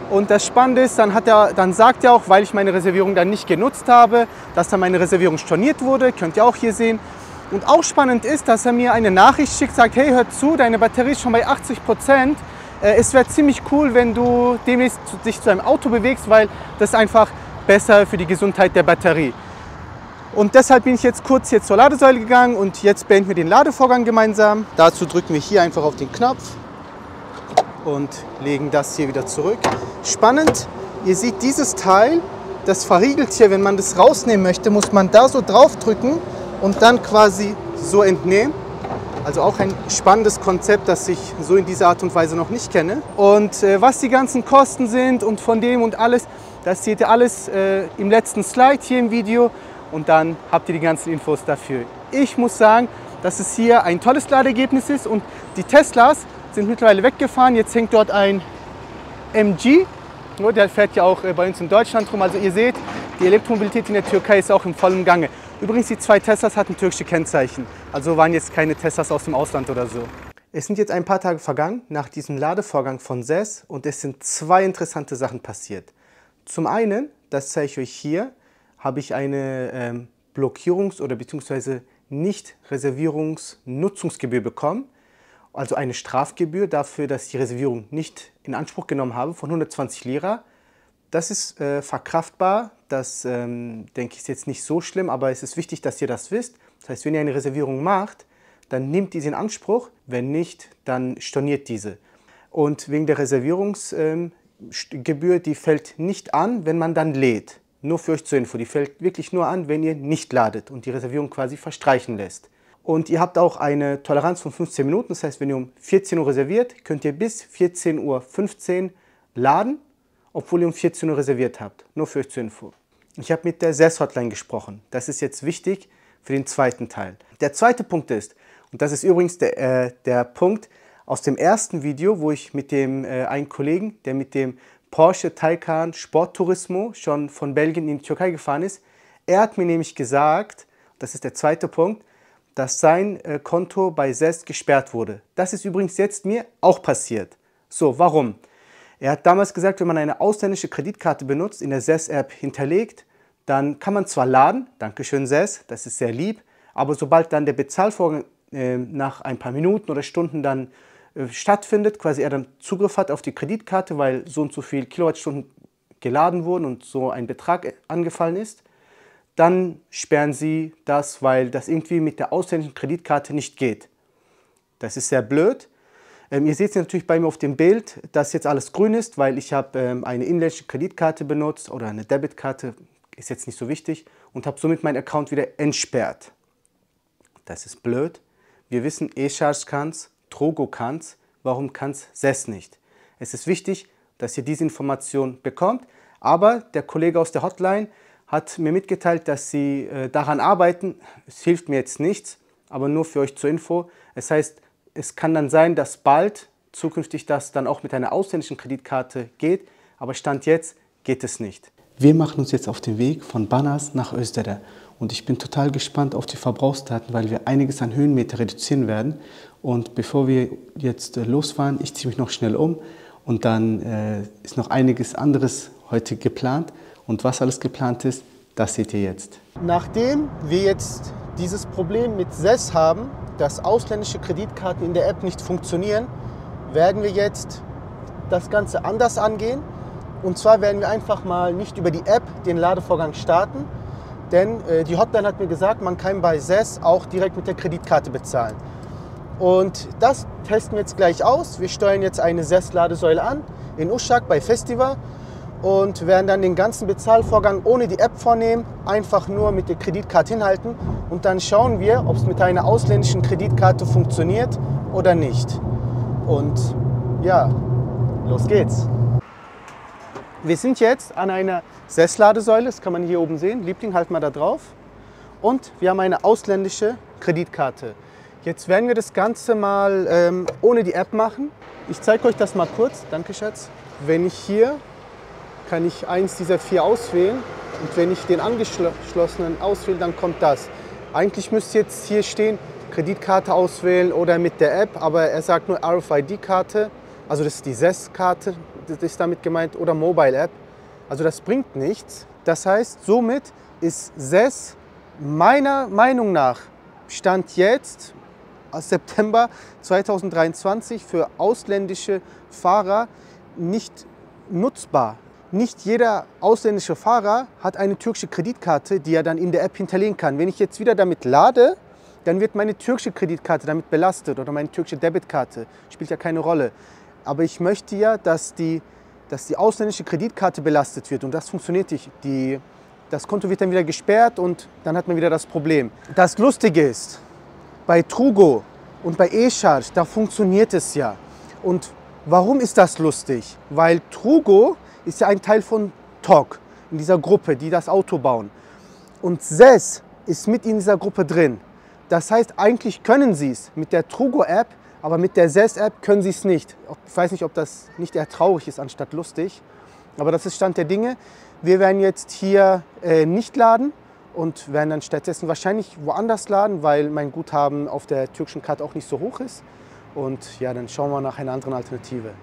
Und das Spannende ist, dann sagt er auch, weil ich meine Reservierung dann nicht genutzt habe, dass dann meine Reservierung storniert wurde, könnt ihr auch hier sehen. Und auch spannend ist, dass er mir eine Nachricht schickt, sagt, hey, hör zu, deine Batterie ist schon bei 80%. Es wäre ziemlich cool, wenn du demnächst dich zu einem Auto bewegst, weil das ist einfach besser für die Gesundheit der Batterie. Und deshalb bin ich jetzt kurz hier zur Ladesäule gegangen und jetzt beenden wir den Ladevorgang gemeinsam. Dazu drücken wir hier einfach auf den Knopf und legen das hier wieder zurück. Spannend, ihr seht dieses Teil, das verriegelt hier, wenn man das rausnehmen möchte, muss man da so drauf drücken und dann quasi so entnehmen. Also auch ein spannendes Konzept, das ich so in dieser Art und Weise noch nicht kenne. Und was die ganzen Kosten sind und von dem und alles, das seht ihr alles im letzten Slide hier im Video. Und dann habt ihr die ganzen Infos dafür. Ich muss sagen, dass es hier ein tolles Ladeergebnis ist und die Teslas sind mittlerweile weggefahren. Jetzt hängt dort ein MG, der fährt ja auch bei uns in Deutschland rum. Also ihr seht, die Elektromobilität in der Türkei ist auch im vollen Gange. Übrigens, die 2 Teslas hatten türkische Kennzeichen, also waren jetzt keine Teslas aus dem Ausland oder so. Es sind jetzt ein paar Tage vergangen nach diesem Ladevorgang von SES und es sind 2 interessante Sachen passiert. Zum einen, das zeige ich euch hier, habe ich eine Blockierungs- oder beziehungsweise Nicht-Reservierungsnutzungsgebühr bekommen. Also eine Strafgebühr dafür, dass ich die Reservierung nicht in Anspruch genommen habe von 120 Lira. Das ist verkraftbar, das denke ich ist jetzt nicht so schlimm, aber es ist wichtig, dass ihr das wisst. Das heißt, wenn ihr eine Reservierung macht, dann nehmt diese in Anspruch, wenn nicht, dann storniert diese. Und wegen der Reservierungsgebühr, die fällt nicht an, wenn man dann lädt. Nur für euch zur Info, die fällt wirklich nur an, wenn ihr nicht ladet und die Reservierung quasi verstreichen lässt. Und ihr habt auch eine Toleranz von 15 Minuten, das heißt, wenn ihr um 14 Uhr reserviert, könnt ihr bis 14:15 Uhr laden, obwohl ihr um 14 Uhr reserviert habt. Nur für euch zur Info. Ich habe mit der SES-Hotline gesprochen. Das ist jetzt wichtig für den zweiten Teil. Der zweite Punkt ist, und das ist übrigens der Punkt aus dem ersten Video, wo ich mit dem einen Kollegen, der mit dem Porsche Taycan Sport Turismo schon von Belgien in die Türkei gefahren ist, er hat mir nämlich gesagt, das ist der zweite Punkt, dass sein Konto bei SES gesperrt wurde. Das ist übrigens jetzt mir auch passiert. So, warum? Er hat damals gesagt, wenn man eine ausländische Kreditkarte benutzt, in der SES-App hinterlegt, dann kann man zwar laden, Dankeschön SES, das ist sehr lieb, aber sobald dann der Bezahlvorgang nach ein paar Minuten oder Stunden dann stattfindet, quasi er dann Zugriff hat auf die Kreditkarte, weil so und so viel Kilowattstunden geladen wurden und so ein Betrag angefallen ist, dann sperren sie das, weil das irgendwie mit der ausländischen Kreditkarte nicht geht. Das ist sehr blöd. Ihr seht es natürlich bei mir auf dem Bild, dass jetzt alles grün ist, weil ich habe eine inländische Kreditkarte benutzt oder eine Debitkarte, ist jetzt nicht so wichtig, und habe somit meinen Account wieder entsperrt. Das ist blöd. Wir wissen, eCharge kann's, Trogo kann's, warum kann's SES nicht? Es ist wichtig, dass ihr diese Information bekommt, aber der Kollege aus der Hotline hat mir mitgeteilt, dass sie daran arbeiten. Es hilft mir jetzt nichts, aber nur für euch zur Info. Es heißt, es kann dann sein, dass bald zukünftig das dann auch mit einer ausländischen Kreditkarte geht, aber Stand jetzt geht es nicht. Wir machen uns jetzt auf den Weg von Banas nach Özdere und ich bin total gespannt auf die Verbrauchsdaten, weil wir einiges an Höhenmeter reduzieren werden. Und bevor wir jetzt losfahren, ich ziehe mich noch schnell um und dann ist noch einiges anderes heute geplant. Und was alles geplant ist, das seht ihr jetzt. Nachdem wir jetzt dieses Problem mit SES haben, dass ausländische Kreditkarten in der App nicht funktionieren, werden wir jetzt das Ganze anders angehen. Und zwar werden wir einfach mal nicht über die App den Ladevorgang starten, denn die Hotline hat mir gesagt, man kann bei SES auch direkt mit der Kreditkarte bezahlen. Und das testen wir jetzt gleich aus. Wir steuern jetzt eine SES-Ladesäule an in Uşak bei Festival und werden dann den ganzen Bezahlvorgang ohne die App vornehmen, einfach nur mit der Kreditkarte hinhalten und dann schauen wir, ob es mit einer ausländischen Kreditkarte funktioniert oder nicht. Und ja, los geht's. Wir sind jetzt an einer SES-Ladesäule, das kann man hier oben sehen. Liebling, halt mal da drauf. Und wir haben eine ausländische Kreditkarte. Jetzt werden wir das Ganze mal ohne die App machen. Ich zeige euch das mal kurz. Danke, Schatz. Wenn ich hier, kann ich eins dieser 4 auswählen. Und wenn ich den angeschlossenen auswähle, dann kommt das. Eigentlich müsste jetzt hier stehen, Kreditkarte auswählen oder mit der App. Aber er sagt nur RFID-Karte. Also das ist die SES-Karte, das ist damit gemeint. Oder Mobile-App. Also das bringt nichts. Das heißt, somit ist SES meiner Meinung nach Stand jetzt aus September 2023 für ausländische Fahrer nicht nutzbar. nicht jeder ausländische Fahrer hat eine türkische Kreditkarte, die er dann in der App hinterlegen kann. Wenn ich jetzt wieder damit lade, dann wird meine türkische Kreditkarte damit belastet oder meine türkische Debitkarte. Spielt ja keine Rolle. Aber ich möchte ja, dass die ausländische Kreditkarte belastet wird und das funktioniert nicht. Das Konto wird dann wieder gesperrt und dann hat man wieder das Problem. Das Lustige ist, bei Trugo und bei eCharge, da funktioniert es ja. Und warum ist das lustig? Weil Trugo ist ja ein Teil von TOG, in dieser Gruppe, die das Auto bauen. Und SES ist mit in dieser Gruppe drin. Das heißt, eigentlich können sie es mit der Trugo-App, aber mit der SES-App können sie es nicht. Ich weiß nicht, ob das nicht eher traurig ist, anstatt lustig. Aber das ist Stand der Dinge. Wir werden jetzt hier nicht laden und werden dann stattdessen wahrscheinlich woanders laden, weil mein Guthaben auf der türkischen Karte auch nicht so hoch ist. Und ja, dann schauen wir nach einer anderen Alternative.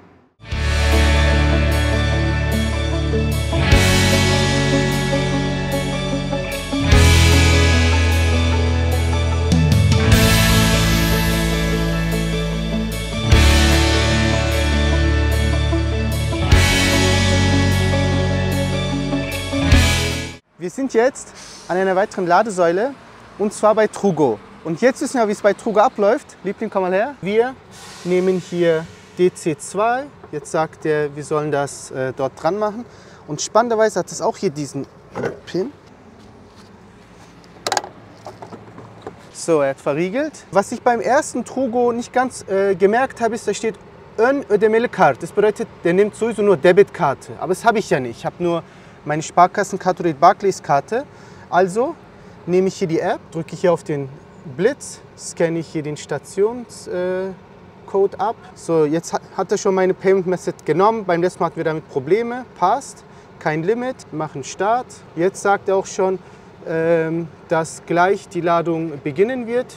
Wir sind jetzt an einer weiteren Ladesäule und zwar bei Trugo. Und jetzt wissen wir, wie es bei Trugo abläuft. Liebling, komm mal her. Wir nehmen hier DC2. Jetzt sagt er, wir sollen das dort dran machen. Und spannenderweise hat es auch hier diesen Pin. So, er hat verriegelt. Was ich beim ersten Trugo nicht ganz gemerkt habe, ist, da steht Ön ödemeli kart. Das bedeutet, der nimmt sowieso nur Debitkarte. Aber das habe ich ja nicht. Ich habe nur meine Sparkassenkarte oder die Barclays-Karte. Also nehme ich hier die App, drücke ich hier auf den Blitz, scanne ich hier den Stationscode ab. So, jetzt hat er schon meine Payment Method genommen. Beim letzten Mal hatten wir damit Probleme. Passt, kein Limit, machen Start. Jetzt sagt er auch schon, dass gleich die Ladung beginnen wird.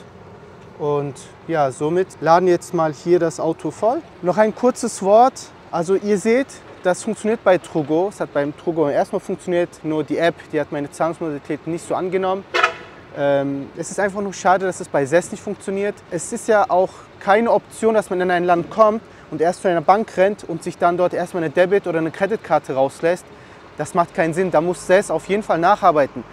Und ja, somit laden jetzt mal hier das Auto voll. Noch ein kurzes Wort. Also ihr seht, das funktioniert bei Trugo. Es hat beim Trugo erstmal funktioniert, nur die App, die hat meine Zahlungsmodalität nicht so angenommen. Es ist einfach nur schade, dass es bei SES nicht funktioniert. Es ist ja auch keine Option, dass man in ein Land kommt und erst zu einer Bank rennt und sich dann dort erstmal eine Debit- oder eine Kreditkarte rauslässt. Das macht keinen Sinn. Da muss SES auf jeden Fall nacharbeiten.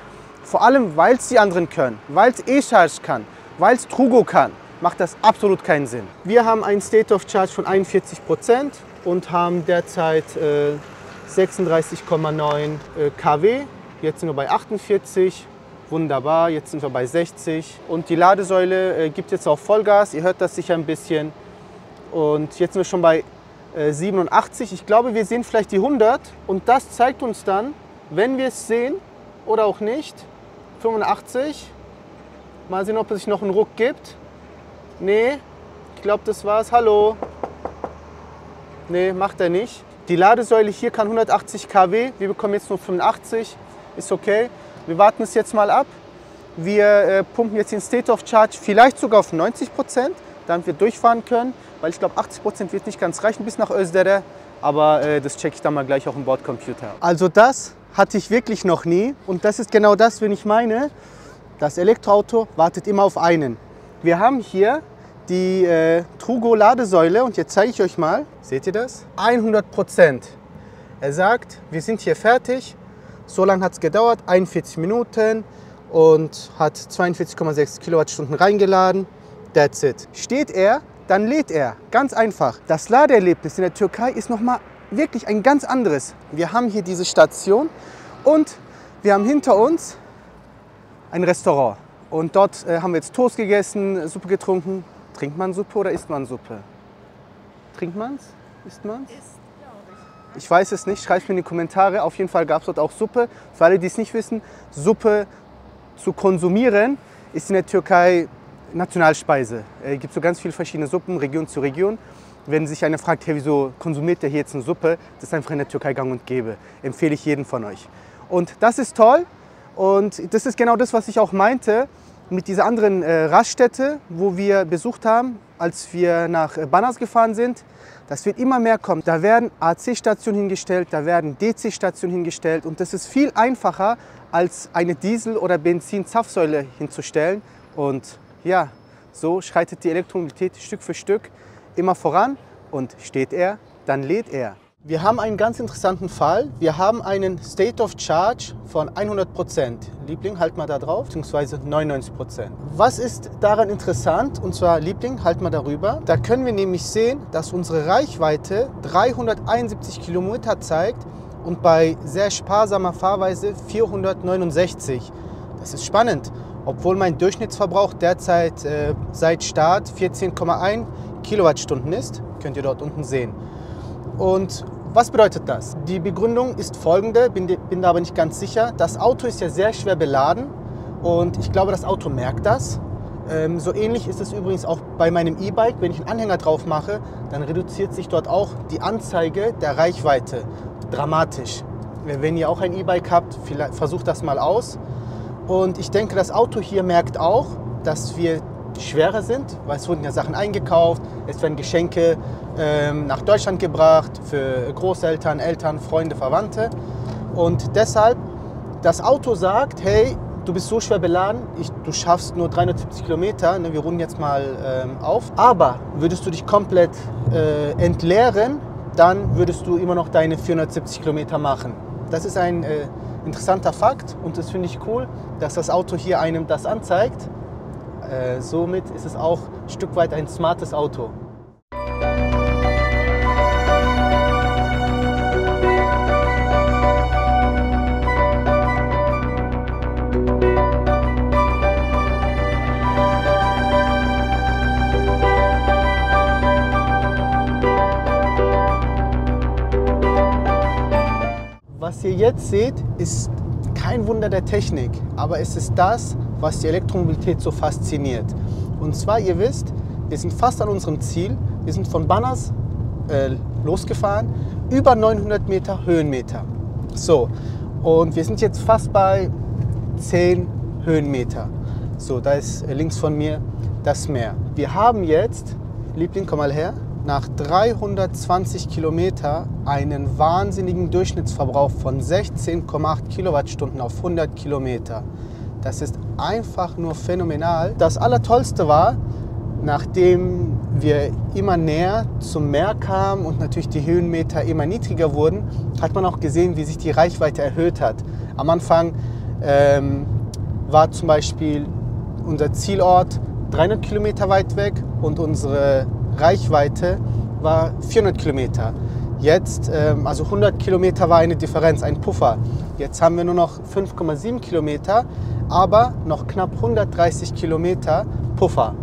Vor allem, weil es die anderen können, weil es eCharge kann, weil es Trugo kann, macht das absolut keinen Sinn. Wir haben einen State of Charge von 41% und haben derzeit 36,9 kW. Jetzt sind wir bei 48. Wunderbar, jetzt sind wir bei 60. Und die Ladesäule gibt jetzt auch Vollgas. Ihr hört das sicher ein bisschen. Und jetzt sind wir schon bei 87. Ich glaube, wir sehen vielleicht die 100. Und das zeigt uns dann, wenn wir es sehen oder auch nicht, 85. Mal sehen, ob es sich noch einen Ruck gibt. Nee, ich glaube, das war's. Hallo. Nee, macht er nicht. Die Ladesäule hier kann 180 kW. Wir bekommen jetzt nur 85. Ist okay. Wir warten es jetzt mal ab. Wir pumpen jetzt den State of Charge vielleicht sogar auf 90%, damit wir durchfahren können. Weil ich glaube, 80% wird nicht ganz reichen bis nach Özdere. Aber das checke ich dann mal gleich auch im Bordcomputer. Also das hatte ich wirklich noch nie. Und das ist genau das, wenn ich meine. Das Elektroauto wartet immer auf einen. Wir haben hier die Trugo-Ladesäule und jetzt zeige ich euch mal. Seht ihr das? 100%. Er sagt, wir sind hier fertig. So lange hat es gedauert, 41 Minuten und hat 42,6 Kilowattstunden reingeladen. That's it. Steht er, dann lädt er. Ganz einfach. Das Ladeerlebnis in der Türkei ist nochmal wirklich ein ganz anderes. Wir haben hier diese Station und wir haben hinter uns ein Restaurant. Und dort haben wir jetzt Toast gegessen, Suppe getrunken. Trinkt man Suppe oder isst man Suppe? Trinkt man's? Isst man's? Ich weiß es nicht, schreibt mir in die Kommentare. Auf jeden Fall gab es dort auch Suppe. Für alle, die es nicht wissen, Suppe zu konsumieren ist in der Türkei Nationalspeise. Es gibt so ganz viele verschiedene Suppen, Region zu Region. Wenn sich einer fragt, hey, wieso konsumiert der hier jetzt eine Suppe, das ist einfach in der Türkei gang und gäbe. Empfehle ich jedem von euch. Und das ist toll. Und das ist genau das, was ich auch meinte mit dieser anderen Raststätte, wo wir besucht haben, als wir nach Banas gefahren sind. Das wird immer mehr kommen. Da werden AC-Stationen hingestellt, da werden DC-Stationen hingestellt und das ist viel einfacher, als eine Diesel- oder Benzin-Zapfsäule hinzustellen. Und ja, so schreitet die Elektromobilität Stück für Stück immer voran und steht er, dann lädt er. Wir haben einen ganz interessanten Fall. Wir haben einen State of Charge von 100%. Liebling, halt mal da drauf, beziehungsweise 99%. Was ist daran interessant? Und zwar, Liebling, halt mal darüber. Da können wir nämlich sehen, dass unsere Reichweite 371 Kilometer zeigt und bei sehr sparsamer Fahrweise 469. Das ist spannend, obwohl mein Durchschnittsverbrauch derzeit seit Start 14,1 Kilowattstunden ist. Könnt ihr dort unten sehen. Und was bedeutet das? Die Begründung ist folgende, bin da aber nicht ganz sicher. Das Auto ist ja sehr schwer beladen und ich glaube, das Auto merkt das. So ähnlich ist es übrigens auch bei meinem E-Bike. Wenn ich einen Anhänger drauf mache, dann reduziert sich dort auch die Anzeige der Reichweite dramatisch. Wenn ihr auch ein E-Bike habt, versucht das mal aus. Und ich denke, das Auto hier merkt auch, dass wir schwerer sind, weil es wurden ja Sachen eingekauft, es werden Geschenke nach Deutschland gebracht für Großeltern, Eltern, Freunde, Verwandte. Und deshalb, das Auto sagt, hey, du bist so schwer beladen, du schaffst nur 370 Kilometer, ne, wir runden jetzt mal auf. Aber würdest du dich komplett entleeren, dann würdest du immer noch deine 470 Kilometer machen. Das ist ein interessanter Fakt und das finde ich cool, dass das Auto hier einem das anzeigt. Somit ist es auch ein Stück weit ein smartes Auto. Was ihr jetzt seht, ist kein Wunder der Technik, aber es ist das, was die Elektromobilität so fasziniert. Und zwar, ihr wisst, wir sind fast an unserem Ziel. Wir sind von Banners losgefahren, über 900 Meter Höhenmeter. So, und wir sind jetzt fast bei 10 Höhenmeter. So, da ist links von mir das Meer. Wir haben jetzt, Liebling, komm mal her, nach 320 Kilometer einen wahnsinnigen Durchschnittsverbrauch von 16,8 Kilowattstunden auf 100 Kilometer. Das ist einfach nur phänomenal. Das Allertollste war, nachdem wir immer näher zum Meer kamen und natürlich die Höhenmeter immer niedriger wurden, hat man auch gesehen, wie sich die Reichweite erhöht hat. Am Anfang war zum Beispiel unser Zielort 300 Kilometer weit weg und unsere Reichweite war 400 Kilometer. Jetzt, also 100 Kilometer war eine Differenz, ein Puffer. Jetzt haben wir nur noch 5,7 Kilometer, aber noch knapp 130 Kilometer Puffer.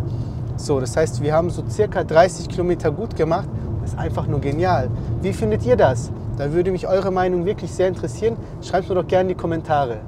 So, das heißt, wir haben so circa 30 Kilometer gut gemacht. Das ist einfach nur genial. Wie findet ihr das? Da würde mich eure Meinung wirklich sehr interessieren. Schreibt mir doch gerne in die Kommentare.